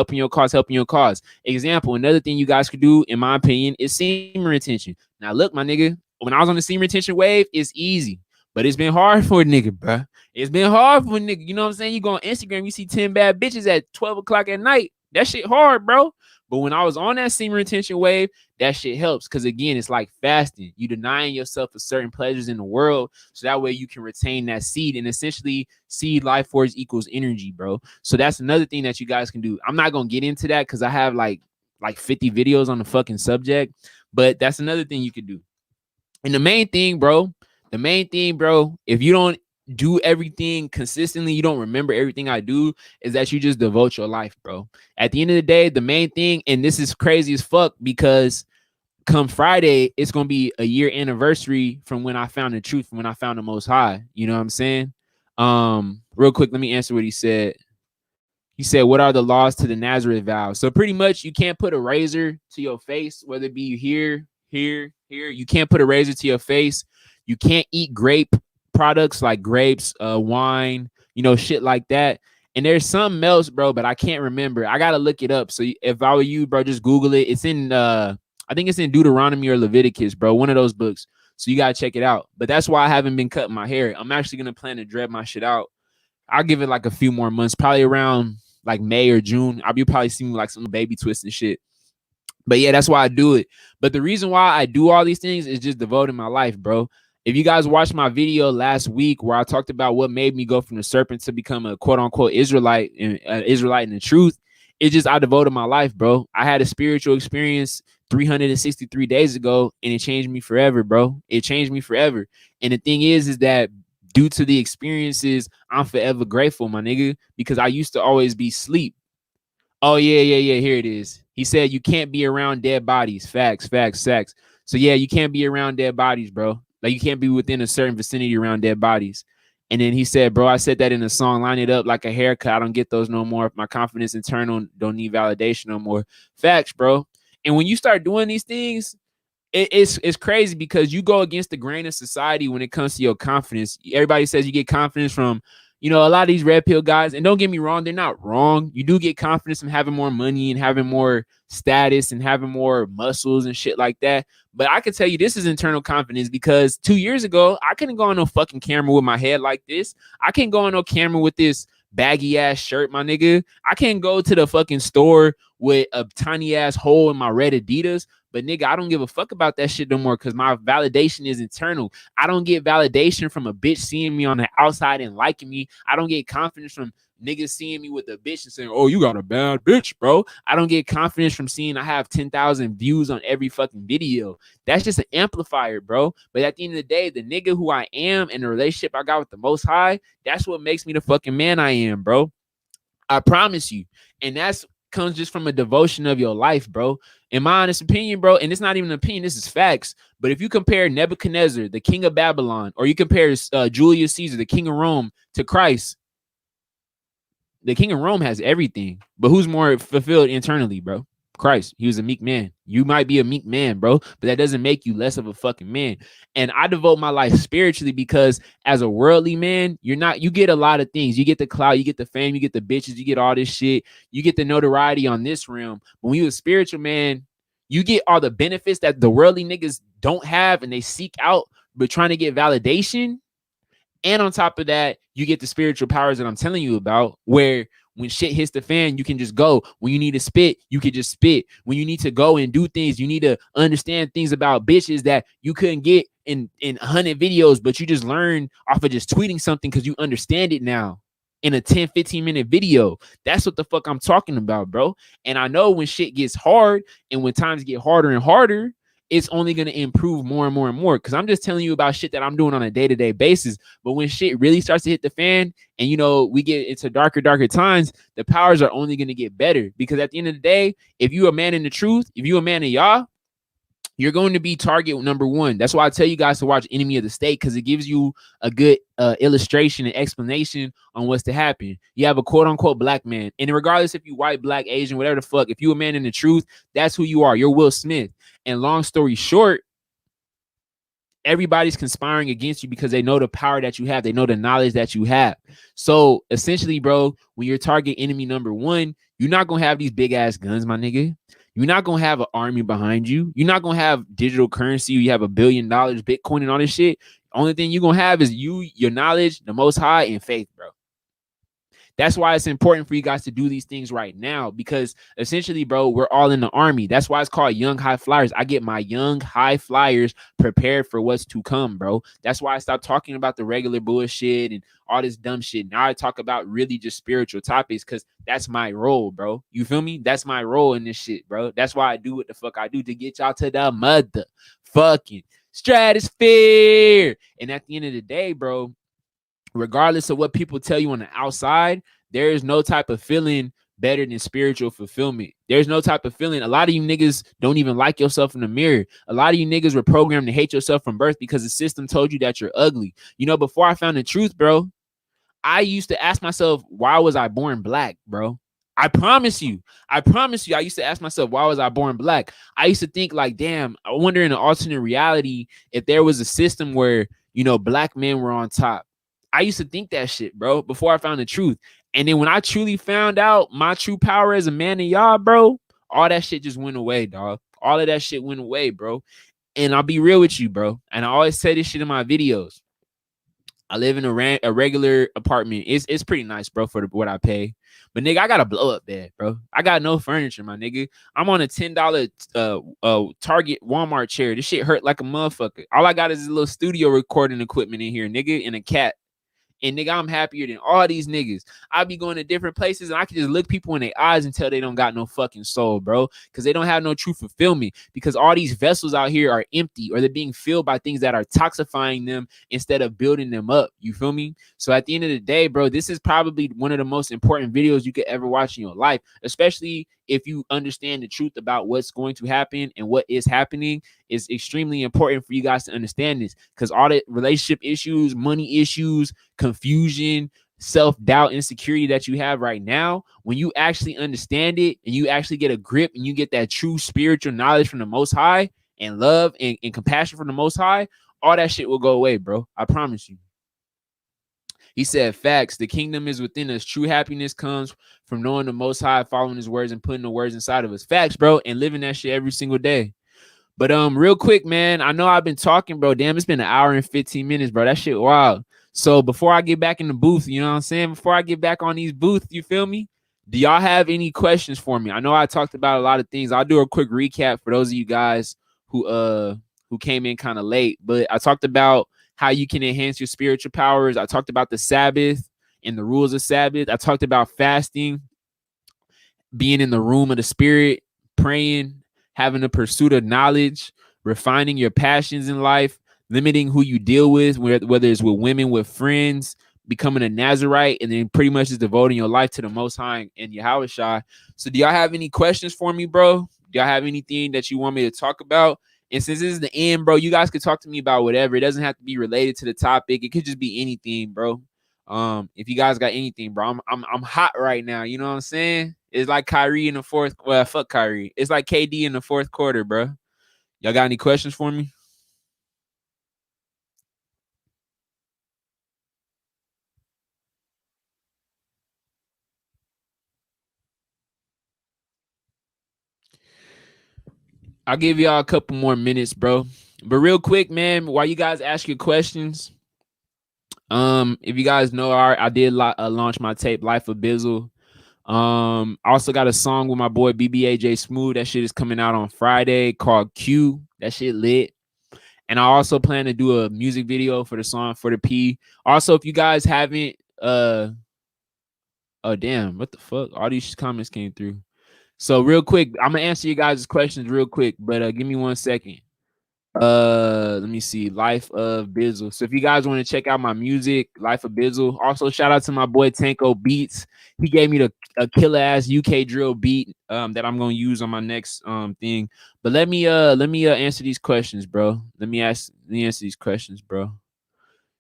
Example, another thing you guys could do, in my opinion, is semen retention. Now, look, my nigga, when I was on the semen retention wave, it's easy. But it's been hard for a nigga, bro. It's been hard for a nigga. You know what I'm saying? You go on Instagram, you see 10 bad bitches at 12 o'clock at night. That shit hard, bro. But when I was on that semen retention wave, that shit helps. Because again, it's like fasting. You denying yourself of certain pleasures in the world. So that way you can retain that seed. And essentially, seed life force equals energy, bro. So that's another thing that you guys can do. I'm not going to get into that because I have like 50 videos on the fucking subject. But that's another thing you could do. And the main thing, bro, if you don't do everything consistently, you don't remember everything I do, is that you just devote your life, bro. At the end of the day, the main thing, and this is crazy as fuck because come Friday, it's going to be a year anniversary from when I found the truth, from when I found the Most High. You know what I'm saying? Real quick, let me answer what he said. He said, what are the laws to the Nazareth vow? So pretty much you can't put a razor to your face, whether it be here. You can't put a razor to your face. You can't eat grape products like grapes, wine, shit like that. And there's something else, bro, but I can't remember. I got to look it up. So if I were you, bro, just Google it. It's in, I think it's in Deuteronomy or Leviticus, bro. One of those books. So you got to check it out. But that's why I haven't been cutting my hair. I'm actually going to plan to dread my shit out. I'll give it like a few more months, probably around like May or June. You'll probably see me like some baby twist and shit. But yeah, that's why I do it. But the reason why I do all these things is just devoting my life, bro. If you guys watched my video last week where I talked about what made me go from the serpent to become a quote unquote Israelite in the truth, it's just I devoted my life, bro. I had a spiritual experience 363 days ago and it changed me forever, bro. It changed me forever. And the thing is that due to the experiences, I'm forever grateful, my nigga, because I used to always be asleep. Oh, yeah. Here it is. He said you can't be around dead bodies. Facts. So, yeah, you can't be around dead bodies, bro. Like, you can't be within a certain vicinity around dead bodies. And then he said, bro, I said that in a song, line it up like a haircut. I don't get those no more. My confidence internal, don't need validation no more. Facts, bro. And when you start doing these things, it's crazy because you go against the grain of society when it comes to your confidence. Everybody says you get confidence from, a lot of these red pill guys. And don't get me wrong, they're not wrong. You do get confidence from having more money and having more status and having more muscles and shit like that. But I can tell you this is internal confidence, because 2 years ago, I couldn't go on no fucking camera with my head like this. I can't go on no camera with this baggy ass shirt, my nigga. I can't go to the fucking store with a tiny ass hole in my red Adidas. But nigga, I don't give a fuck about that shit no more, because my validation is internal. I don't get validation from a bitch seeing me on the outside and liking me. I don't get confidence from niggas seeing me with a bitch and saying, oh, you got a bad bitch, bro. I don't get confidence from seeing I have 10,000 views on every fucking video. That's just an amplifier, bro. But at the end of the day, the nigga who I am and the relationship I got with the Most High, that's what makes me the fucking man I am, bro. I promise you. And that's comes just from a devotion of your life, bro. In my honest opinion, bro, and it's not even an opinion, this is facts. But if you compare Nebuchadnezzar, the king of Babylon, or you compare Julius Caesar, the king of Rome, to Christ, the king of Rome has everything. But who's more fulfilled internally, bro? Christ. He was a meek man. You might be a meek man, bro, but that doesn't make you less of a fucking man. And I devote my life spiritually, because as a worldly man, you get a lot of things. You get the clout, you get the fame, you get the bitches, you get all this shit, you get the notoriety on this realm. But when you're a spiritual man, you get all the benefits that the worldly niggas don't have and they seek out, but trying to get validation. And on top of that, you get the spiritual powers that I'm telling you about, where when shit hits the fan, you can just go. When you need to spit, you can just spit. When you need to go and do things, you need to understand things about bitches that you couldn't get in 100 videos, but you just learn off of just tweeting something because you understand it now in a 10, 15-minute video. That's what the fuck I'm talking about, bro. And I know when shit gets hard and when times get harder and harder, it's only going to improve more and more and more, because I'm just telling you about shit that I'm doing on a day-to-day basis. But when shit really starts to hit the fan and, we get into darker times, the powers are only going to get better. Because at the end of the day, if you a man in the truth, if you a man of Yah, you're going to be target number one. That's why I tell you guys to watch Enemy of the State, because it gives you a good illustration and explanation on what's to happen. You have a quote-unquote black man. And regardless if you white, black, Asian, whatever the fuck, if you a man in the truth, that's who you are. You're Will Smith. And long story short, everybody's conspiring against you because they know the power that you have. They know the knowledge that you have. So essentially, bro, when you're target enemy number one, you're not going to have these big ass guns, my nigga. You're not going to have an army behind you. You're not going to have digital currency. You have $1 billion, Bitcoin and all this shit. Only thing you're going to have is you, your knowledge, the Most High, and faith, bro. That's why it's important for you guys to do these things right now, because essentially, bro, we're all in the army. That's why it's called young high flyers. I get my young high flyers prepared for what's to come, bro. That's why I stopped talking about the regular bullshit and all this dumb shit. Now I talk about really just spiritual topics, because that's my role, bro. You feel me? That's my role in this shit, bro. That's why I do what the fuck I do, to get y'all to the motherfucking stratosphere. And at the end of the day, bro, regardless of what people tell you on the outside, there is no type of feeling better than spiritual fulfillment. There's no type of feeling. A lot of you niggas don't even like yourself in the mirror. A lot of you niggas were programmed to hate yourself from birth because the system told you that you're ugly. Before I found the truth, bro, I used to ask myself, why was I born black, bro? I promise you, I used to ask myself, why was I born black? I used to think like, damn, I wonder in an alternate reality if there was a system where, black men were on top. I used to think that shit, bro, before I found the truth. And then when I truly found out my true power as a man of Yah, bro, all that shit just went away, dog. All of that shit went away, bro. And I'll be real with you, bro. And I always say this shit in my videos. I live in a regular apartment. It's pretty nice, bro, for what I pay. But nigga, I got a blow up bed, bro. I got no furniture, my nigga. I'm on a $10 Target Walmart chair. This shit hurt like a motherfucker. All I got is a little studio recording equipment in here, nigga, and a cat. And nigga, I'm happier than all these niggas. I be going to different places and I can just look people in their eyes and tell they don't got no fucking soul, bro. Because they don't have no true fulfillment. Because all these vessels out here are empty, or they're being filled by things that are toxifying them instead of building them up. You feel me? So at the end of the day, bro, this is probably one of the most important videos you could ever watch in your life, especially if you understand the truth about what's going to happen and what is happening, it's extremely important for you guys to understand this, because all the relationship issues, money issues, confusion, self-doubt, insecurity that you have right now, when you actually understand it and you actually get a grip and you get that true spiritual knowledge from the Most High and love and compassion from the Most High, all that shit will go away, bro. I promise you. He said, facts. The kingdom is within us. True happiness comes from knowing the Most High, following his words, and putting the words inside of us. Facts, bro, and living that shit every single day. But real quick, man, I know I've been talking, bro. Damn, it's been an hour and 15 minutes, bro. That shit wild. So before I get back in the booth, you know what I'm saying? Before I get back on these booths, you feel me? Do y'all have any questions for me? I know I talked about a lot of things. I'll do a quick recap for those of you guys who came in kind of late. But I talked about how you can enhance your spiritual powers. I talked about the Sabbath and the rules of Sabbath. I talked about fasting, being in the room of the spirit, praying, having a pursuit of knowledge, refining your passions in life, limiting who you deal with, whether it's with women, with friends, becoming a Nazarite, and then pretty much just devoting your life to the Most High and Yahweh Shai. So do y'all have any questions for me, bro? Do y'all have anything that you want me to talk about? And since this is the end, bro, you guys could talk to me about whatever. It doesn't have to be related to the topic. It could just be anything, bro. If you guys got anything, bro, I'm hot right now. You know what I'm saying? It's like Kyrie in the fourth. Well, fuck Kyrie. It's like KD in the fourth quarter, bro. Y'all got any questions for me? I'll give y'all a couple more minutes, bro. But real quick, man, while you guys ask your questions, if you guys know, I did launch my tape, Life of Bizzle. I also got a song with my boy BBAJ Smooth. That shit is coming out on Friday called Q. That shit lit. And I also plan to do a music video for the song For the P. Also, if you guys haven't, oh damn, what the fuck? All these comments came through. So real quick, I'm gonna answer you guys' questions real quick, but give me 1 second. Let me see. Life of Bizzle. So if you guys want to check out my music, Life of Bizzle. Also, shout out to my boy Tanko Beats. He gave me a killer ass UK drill beat that I'm gonna use on my next thing. But let me answer these questions, bro. Let me answer these questions, bro.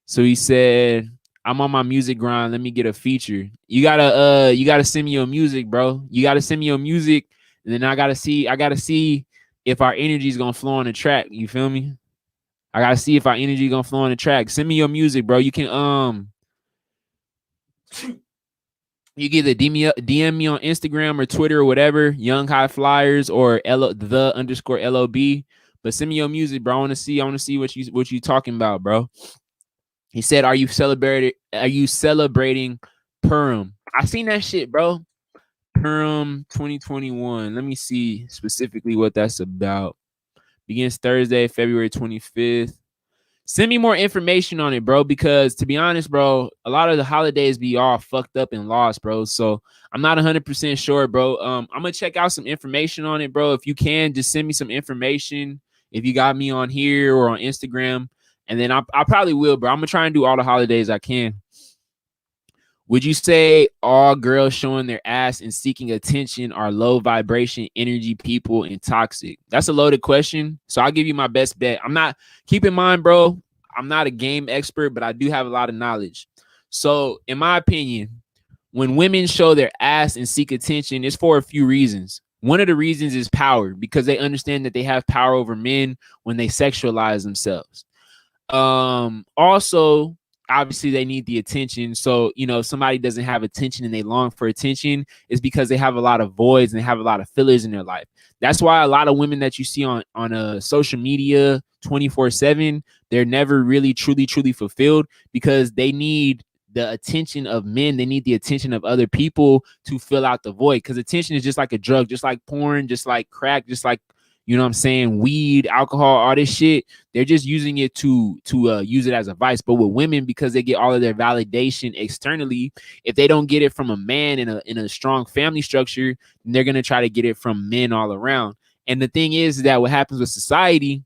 So he said, I'm on my music grind. Let me get a feature. You gotta send me your music, bro. You gotta send me your music, and then I gotta see if our energy is gonna flow on the track. You feel me? I gotta see if our energy gonna flow on the track. Send me your music, bro. You can you can either DM me on Instagram or Twitter or whatever, Young High Flyers or _LOB. But send me your music, bro. I want to see what you talking about, bro. He said, Are you celebrating Purim? I seen that shit, bro. Purim 2021. Let me see specifically what that's about. Begins Thursday, February 25th. Send me more information on it, bro, because to be honest, bro, a lot of the holidays be all fucked up and lost, bro. So I'm not 100% sure, bro. I'm going to check out some information on it, bro. If you can, just send me some information. If you got me on here or on Instagram, and then I probably will, bro. I'm going to try and do all the holidays I can. Would you say all girls showing their ass and seeking attention are low vibration energy people and toxic? That's a loaded question. So I'll give you my best bet. Keep in mind, bro, I'm not a game expert, but I do have a lot of knowledge. So in my opinion, when women show their ass and seek attention, it's for a few reasons. One of the reasons is power, because they understand that they have power over men when they sexualize themselves. Also, obviously they need the attention. So, if somebody doesn't have attention and they long for attention, it's because they have a lot of voids and they have a lot of fillers in their life. That's why a lot of women that you see on social media 24/7, they're never really truly fulfilled, because they need the attention of men. They need the attention of other people to fill out the void, because attention is just like a drug, just like porn, just like crack, just like, weed, alcohol, all this shit. They're just using it to use it as a vice. But with women, because they get all of their validation externally, if they don't get it from a man in a strong family structure, they're going to try to get it from men all around. And the thing is that what happens with society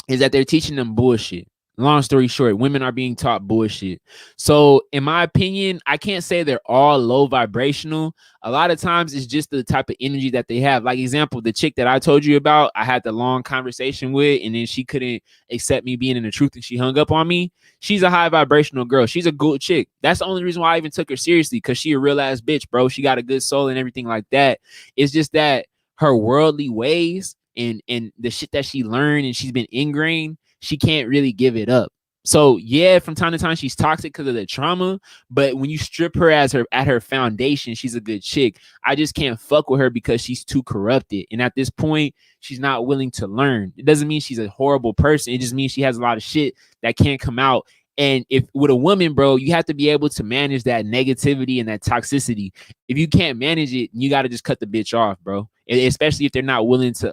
is that they're teaching them bullshit. Long story short, women are being taught bullshit. So in my opinion, I can't say they're all low vibrational. A lot of times it's just the type of energy that they have. Like example, the chick that I told you about, I had the long conversation with, and then she couldn't accept me being in the truth and she hung up on me. She's a high vibrational girl. She's a good chick. That's the only reason why I even took her seriously, because she a real ass bitch, bro. She got a good soul and everything like that. It's just that her worldly ways and the shit that she learned and she's been ingrained, she can't really give it up. So yeah, from time to time she's toxic because of the trauma, but when you strip her as her at her foundation, she's a good chick. I just can't fuck with her because she's too corrupted, and at this point she's not willing to learn. It doesn't mean she's a horrible person. It just means she has a lot of shit that can't come out. And if with a woman, bro, you have to be able to manage that negativity and that toxicity. If you can't manage it, you got to just cut the bitch off, bro. Especially if they're not willing to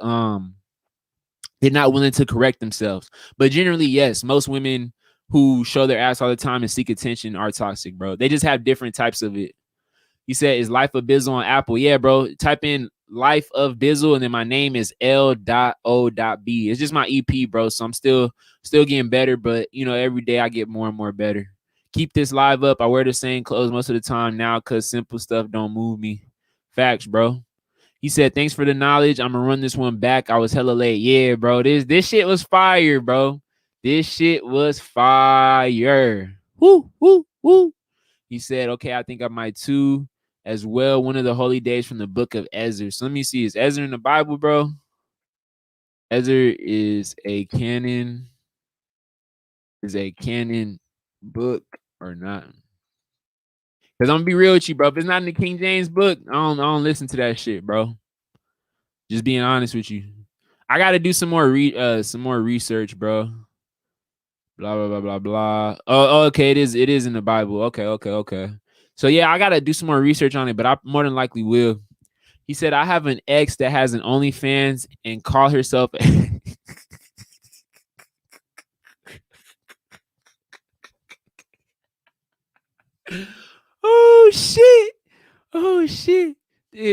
correct themselves. But generally, yes, most women who show their ass all the time and seek attention are toxic, bro. They just have different types of it. You said, is Life of Bizzle on Apple? Yeah, bro. Type in Life of Bizzle, and then my name is L.O.B. It's just my EP, bro. So I'm still getting better, but you know, every day I get more and more better. Keep this live up. I wear the same clothes most of the time now because simple stuff don't move me. Facts, bro. He said, thanks for the knowledge. I'm gonna run this one back. I was hella late. Yeah, bro. This shit was fire, bro. This shit was fire. Woo, woo, woo. He said, okay, I think I might too as well. One of the holy days from the book of Ezra. So let me see. Is Ezra in the Bible, bro? Ezra is a canon book or not? Because I'm gonna be real with you, bro. If it's not in the King James book, I don't listen to that shit, bro. Just being honest with you. I gotta do some more research, bro. Blah blah blah blah blah. Oh, okay. It is in the Bible. Okay. So yeah, I gotta do some more research on it, but I more than likely will. He said, I have an ex that has an OnlyFans and call herself. Oh shit. Oh shit.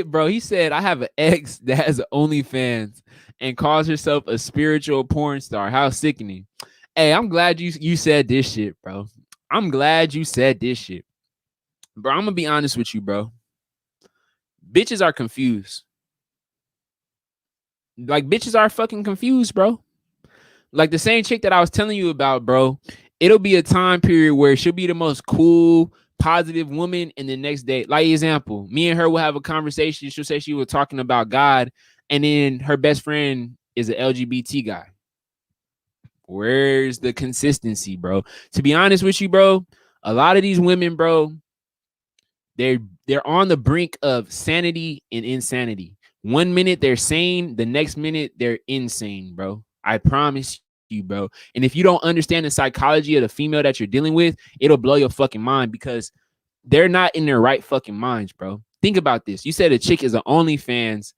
Bro, he said, I have an ex that has an OnlyFans and calls herself a spiritual porn star. How sickening. Hey, I'm glad you said this shit, bro. I'm glad you said this shit. Bro, I'm gonna be honest with you, bro. Bitches are confused. Like, bitches are fucking confused, bro. Like the same chick that I was telling you about, bro. It'll be a time period where she'll be the most cool, positive woman, and the next day, like example, me and her will have a conversation. She'll say she was talking about God, and then her best friend is an LGBT guy. Where's the consistency, bro? To be honest with you, bro, a lot of these women, bro, they're on the brink of sanity and insanity. 1 minute they're sane, the next minute they're insane, bro. I promise you, bro. And if you don't understand the psychology of the female that you're dealing with, it'll blow your fucking mind because they're not in their right fucking minds, bro. Think about this. You said a chick is an OnlyFans,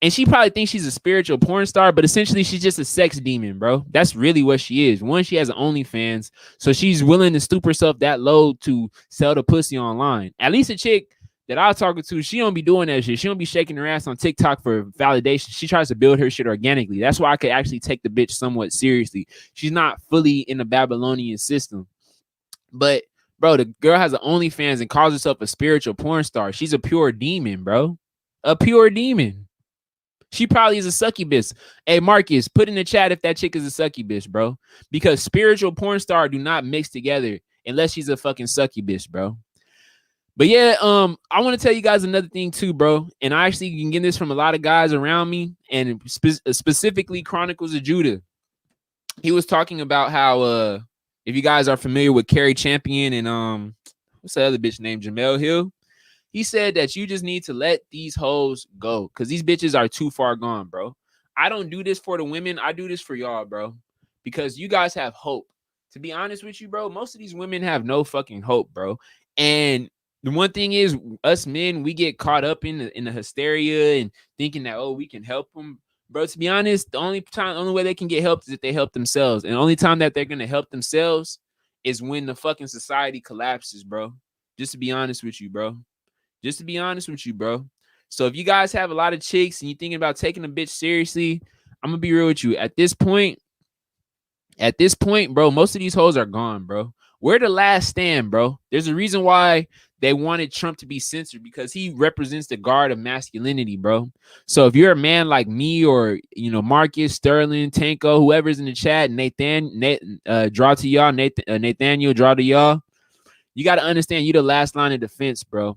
and she probably thinks she's a spiritual porn star, but essentially she's just a sex demon, bro. That's really what she is. One, she has an OnlyFans, so she's willing to stoop herself that low to sell the pussy online. At least a chick that I was talking to, she don't be doing that shit. She don't be shaking her ass on TikTok for validation. She tries to build her shit organically. That's why I could actually take the bitch somewhat seriously. She's not fully in the Babylonian system. But, bro, the girl has an OnlyFans and calls herself a spiritual porn star. She's a pure demon, bro. A pure demon. She probably is a succubus. Hey, Marcus, put in the chat if that chick is a succubus, bro. Because spiritual porn star do not mix together unless she's a fucking succubus, bro. But yeah, I want to tell you guys another thing too, bro. And I actually can get this from a lot of guys around me, and specifically Chronicles of Judah. He was talking about how if you guys are familiar with Carrie Champion and what's the other bitch named Jamel Hill? He said that you just need to let these hoes go because these bitches are too far gone, bro. I don't do this for the women. I do this for y'all, bro, because you guys have hope. To be honest with you, bro, most of these women have no fucking hope, bro. And the one thing is, us men, we get caught up in the hysteria and thinking that, oh, we can help them. Bro, to be honest, the only way they can get help is if they help themselves. And the only time that they're going to help themselves is when the fucking society collapses, bro. Just to be honest with you, bro. Just to be honest with you, bro. So if you guys have a lot of chicks and you're thinking about taking a bitch seriously, I'm going to be real with you. At this point, At this point, bro, most of these hoes are gone, bro. We're the last stand, bro. There's a reason why they wanted Trump to be censored, because he represents the guard of masculinity, bro. So if you're a man like me, or Marcus, Sterling, Tanko, whoever's in the chat, draw to y'all, Nathaniel, draw to y'all. You got to understand, you the last line of defense, bro.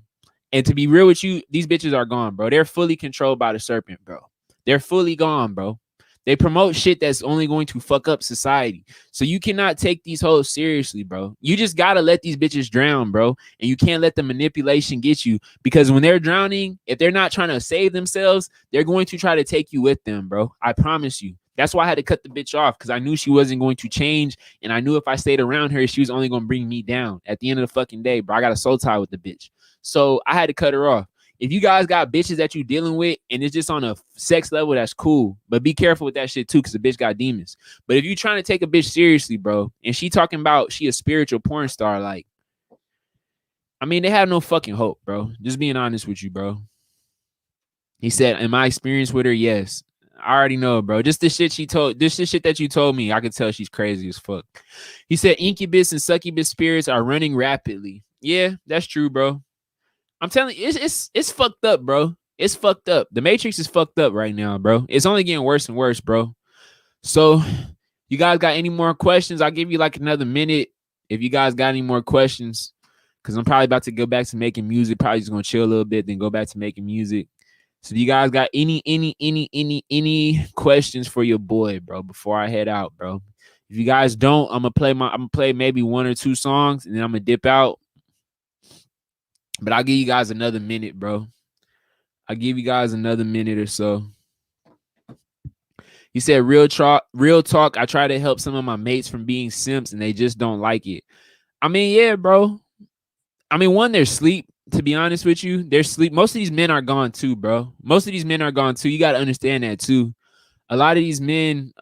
And to be real with you, these bitches are gone, bro. They're fully controlled by the serpent, bro. They're fully gone, bro. They promote shit that's only going to fuck up society. So you cannot take these hoes seriously, bro. You just got to let these bitches drown, bro. And you can't let the manipulation get you, because when they're drowning, if they're not trying to save themselves, they're going to try to take you with them, bro. I promise you. That's why I had to cut the bitch off, because I knew she wasn't going to change. And I knew if I stayed around her, she was only going to bring me down at the end of the fucking day, bro. I got a soul tie with the bitch. So I had to cut her off. If you guys got bitches that you dealing with and it's just on a sex level, that's cool. But be careful with that shit too, because the bitch got demons. But if you trying to take a bitch seriously, bro, and she talking about she a spiritual porn star, like, I mean, they have no fucking hope, bro. Just being honest with you, bro. He said, in my experience with her, yes. I already know, bro. Just this shit that you told me, I could tell she's crazy as fuck. He said incubus and succubus spirits are running rapidly. Yeah, that's true, bro. I'm telling you, it's fucked up, bro. It's fucked up. The Matrix is fucked up right now, bro. It's only getting worse and worse, bro. So, you guys got any more questions? I'll give you like another minute if you guys got any more questions, because I'm probably about to go back to making music. Probably just gonna chill a little bit, then go back to making music. So, do you guys got any questions for your boy, bro, before I head out, bro? If you guys don't, I'm gonna play maybe one or two songs, and then I'm gonna dip out. But I'll give you guys another minute, bro. I'll give you guys another minute or so. He said, real talk. I try to help some of my mates from being simps, and they just don't like it. I mean, yeah, bro. I mean, one, they're sleep. To be honest with you, they're sleep. Most of these men are gone too, bro. Most of these men are gone too. You got to understand that too. A lot of these men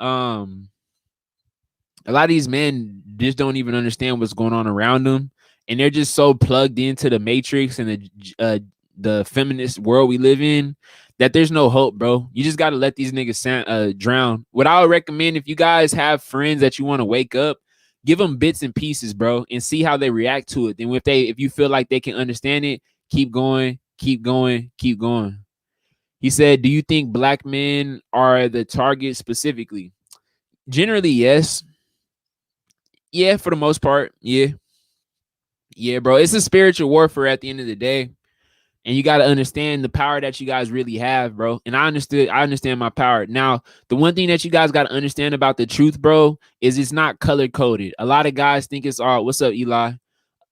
just don't even understand what's going on around them. And they're just so plugged into the Matrix and the feminist world we live in that there's no hope, bro. You just got to let these niggas drown. What I would recommend, if you guys have friends that you want to wake up, give them bits and pieces, bro, and see how they react to it. Then if you feel like they can understand it, keep going, keep going, keep going. He said, do you think black men are the target specifically? Generally, yes. Yeah, for the most part, yeah. Yeah, bro. It's a spiritual warfare at the end of the day. And you got to understand the power that you guys really have, bro. And I understand my power. Now, the one thing that you guys got to understand about the truth, bro, is it's not color coded. A lot of guys think it's all, what's up, Eli?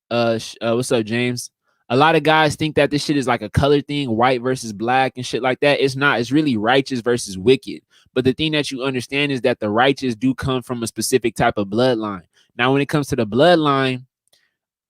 What's up, James? A lot of guys think that this shit is like a color thing, white versus black and shit like that. It's not. It's really righteous versus wicked. But the thing that you understand is that the righteous do come from a specific type of bloodline. Now, when it comes to the bloodline,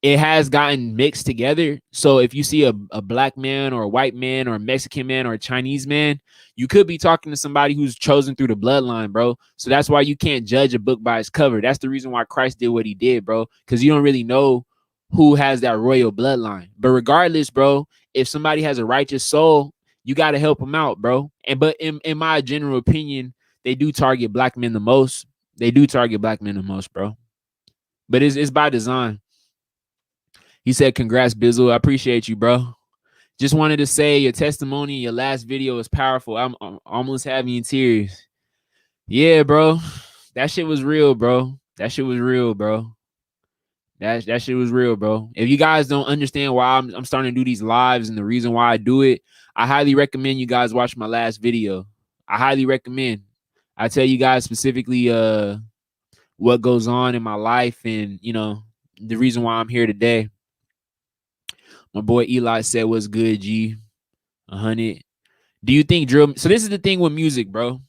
it has gotten mixed together. So if you see a black man or a white man or a Mexican man or a Chinese man, you could be talking to somebody who's chosen through the bloodline, bro. So that's why you can't judge a book by its cover. That's the reason why Christ did what he did, bro, because you don't really know who has that royal bloodline. But regardless, bro, if somebody has a righteous soul, you got to help them out, bro. But in my general opinion, they do target black men the most. They do target black men the most, bro. But it's by design. He said, congrats, Bizzle. I appreciate you, bro. Just wanted to say your testimony in your last video is powerful. I'm almost having in tears. Yeah, bro. That shit was real, bro. That shit was real, bro. That shit was real, bro. If you guys don't understand why I'm starting to do these lives and the reason why I do it, I highly recommend you guys watch my last video. I highly recommend. I tell you guys specifically what goes on in my life and, the reason why I'm here today. My boy Eli said, what's good, G? 100. Do you think drill? So this is the thing with music, bro.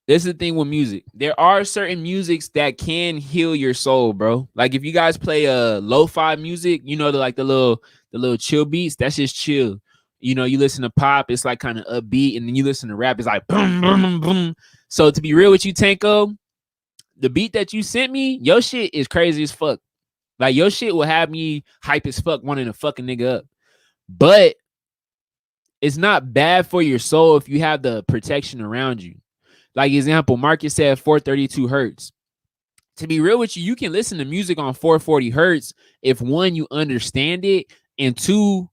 This is the thing with music. There are certain musics that can heal your soul, bro. Like if you guys play lo-fi music, the little chill beats, that's just chill. You listen to pop, it's like kind of upbeat, and then you listen to rap, it's like boom, boom, boom. So to be real with you, Tanko, the beat that you sent me, your shit is crazy as fuck. Like, your shit will have me hype as fuck wanting to fuck a nigga up. But it's not bad for your soul if you have the protection around you. Like example, Marcus said 432 hertz. To be real with you, you can listen to music on 440 hertz if one, you understand it, and two,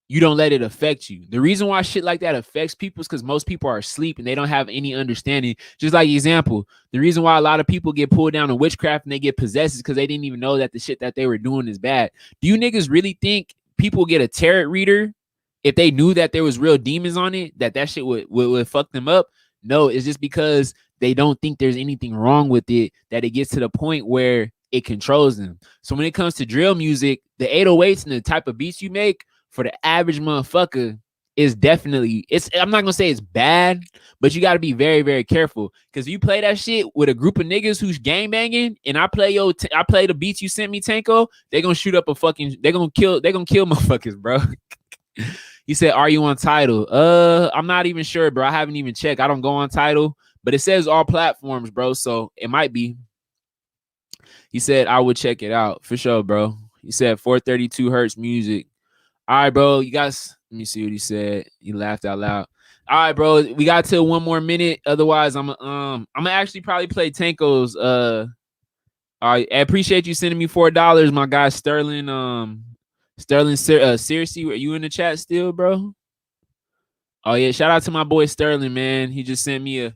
you don't let it affect you. The reason why shit like that affects people is because most people are asleep and they don't have any understanding. Just like example, the reason why a lot of people get pulled down to witchcraft and they get possessed is because they didn't even know that the shit that they were doing is bad. Do you niggas really think people get a tarot reader if they knew that there was real demons on it, that shit would fuck them up? No, it's just because they don't think there's anything wrong with it, that it gets to the point where it controls them. So when it comes to drill music, the 808s and the type of beats you make, for the average motherfucker, is definitely, I'm not gonna say it's bad, but you got to be very, very careful, because you play that shit with a group of niggas who's gang banging, and I play the beats you sent me, Tanko, they gonna shoot up a fucking, they gonna kill motherfuckers, bro. He said, are you on Tidal? I'm not even sure, bro. I haven't even checked. I don't go on Tidal, but it says all platforms, bro, so it might be. He said I would check it out for sure, bro. He said 432 hertz music. All right, bro. You guys, let me see what he said. He laughed out loud. All right, bro. We got till 1 more minute. Otherwise, I'm gonna actually probably play Tanko's. All right, I appreciate you sending me $4, my guy Sterling. Seriously, are you in the chat still, bro? Oh yeah, shout out to my boy Sterling, man. He just sent me a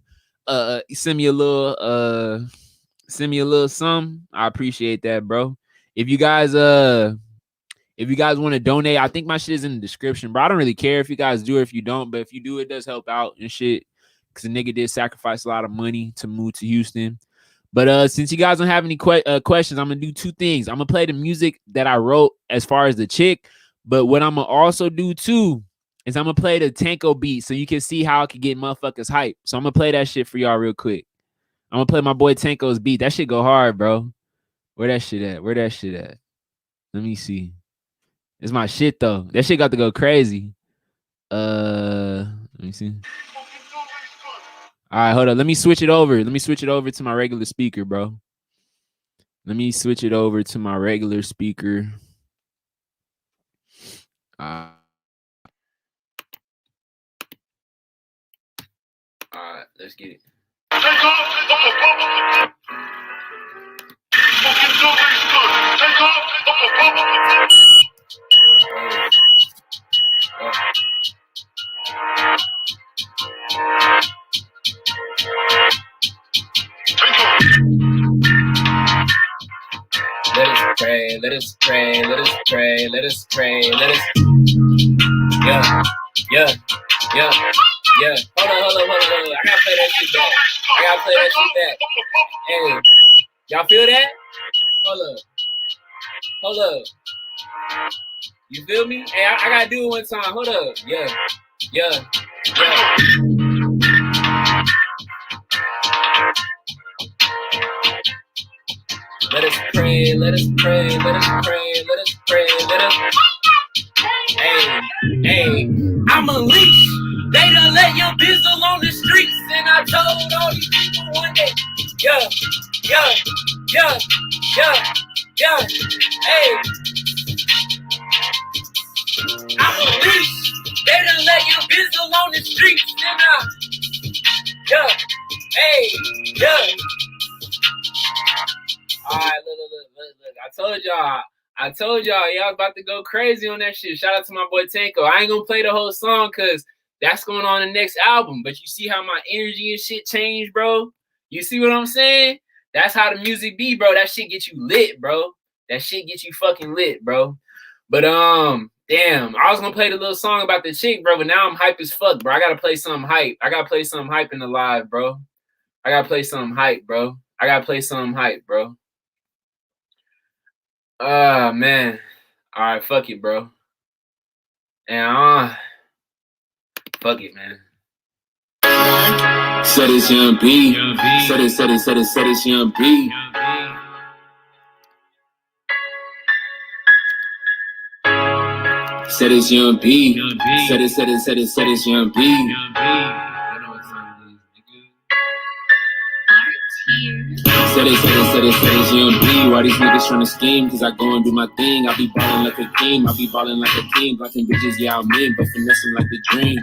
little something. I appreciate that, bro. If you guys want to donate, I think my shit is in the description, bro. I don't really care if you guys do or if you don't, but if you do, it does help out and shit, because the nigga did sacrifice a lot of money to move to Houston. But since you guys don't have any questions, I'm gonna do two things. I'm gonna play the music that I wrote as far as the chick, but what I'm gonna also do too is I'm gonna play the Tanko beat so you can see how I can get motherfuckers hype. So I'm gonna play that shit for y'all real quick. I'm gonna play my boy Tanko's beat. That shit go hard, bro. Where that shit at? Let me see. It's my shit though. That shit got to go crazy. Let me see. All right, hold on. Let me switch it over. To my regular speaker, bro. All right, let's get it. Let us pray. Yeah. Hold on. I gotta play that shit back. Hey, y'all feel that? Hold up. You feel me? Hey, I gotta do it one time. Hold up. Yeah. Let us pray. Hey, I'm a leash. They done let your bizzle on the streets, and I told all these people one day, yeah. Hey, I'm a leash. They done let your bizzle on the streets, and yeah. All right, look. I told y'all about to go crazy on that shit. Shout out to my boy Tanko. I ain't gonna play the whole song because that's going on the next album. But you see how my energy and shit changed, bro? You see what I'm saying? That's how the music be, bro. That shit get you lit, bro. That shit get you fucking lit, bro. But damn, I was gonna play the little song about the chick, bro. But now I'm hype as fuck, bro. I gotta play something hype. In the live, bro. I gotta play something hype, bro. Man. All right, fuck it, bro. And fuck it, man. Said it's Young B. Said it's Young B. Said it's Young B. Said it's Young B. Said it's Young B. Why these niggas tryna scheme? Cause I go and do my thing. I be ballin' like a king. Blocking bitches, yeah, I mean, but finessing like a dream.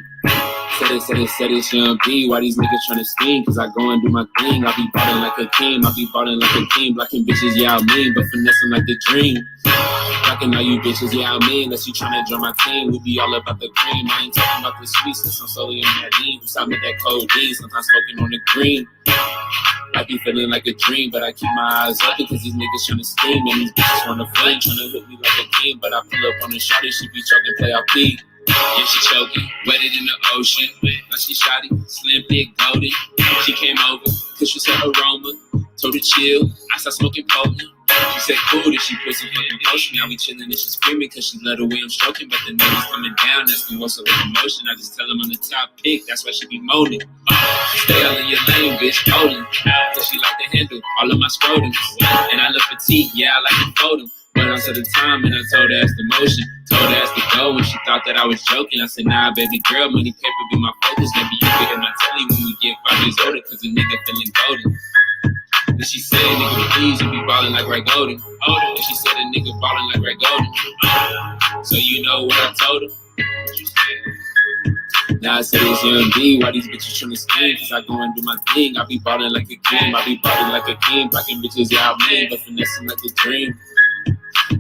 said it's young B. Why these niggas tryna scheme? Cause I go and do my thing. I be ballin' like a king. I be ballin' like a king. Blocking bitches, yeah, I mean, but finessing like a dream. Blocking all you bitches, yeah, I mean, unless you tryna join my team. We be all about the cream. I ain't talking about the sweets, cause I'm solely on that lean. Stop with that codeine, sometimes smoking on the green. I be feeling like a dream, but I keep my eyes open cause these niggas tryna scheme. And these bitches wanna flame, tryna hook me like a king. But I pull up on the shawty, she be choking, play out P. Yeah, she choking, wetted in the ocean. Now she shotty, slim, thick, golden. She came over, cause she said aroma. Told her chill, I started smoking potent. She said cool, that she put some fucking potion. Now we chillin' and she screaming cause she love the way I'm stroking. But the niggas coming down, asking what's up with emotion. I just tell them I'm the top pick, that's why she be moaning. Stay all in your lane, bitch, holding. Cause she like to handle all of my scrotums. And I look petite, yeah, I like to fold them. But I said the time and I told her that's the motion. Told her that's the go and she thought that I was joking. I said, nah, baby girl, money paper be my focus. Maybe you can hit my telly when we get 5 years older, cause a nigga feeling golden. Then she said, nigga, please, you be ballin' like Ray Golden. And she said, a nigga ballin' like Ray Golden. So you know what I told her? Now I said it's young B, why these bitches tryna scheme? Cause I go and do my thing, I be ballin' like a king. I be ballin' like a king, blocking bitches, yeah, I mean, but finessing like a dream.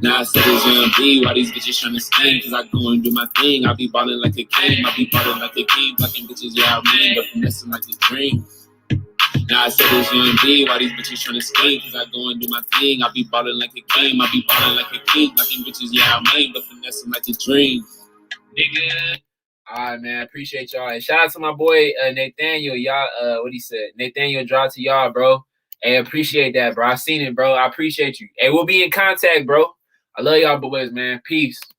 Now I said it's young B, why these bitches tryna scheme? Cause I go and do my thing, I be ballin' like a king. I be ballin' like a king, blocking bitches, yeah, I mean, but finessing like a dream. Now I said it's young B, why these bitches tryna scheme? Cause I go and do my thing, I be ballin' like a king. I be ballin' like a king, blocking bitches, yeah, I mean, but finessing like a dream. Nigga. All right, man. Appreciate y'all. And shout out to my boy Nathaniel. Y'all, what he said? Nathaniel, draw to y'all, bro. Hey, appreciate that, bro. I seen it, bro. I appreciate you. Hey, we'll be in contact, bro. I love y'all boys, man. Peace.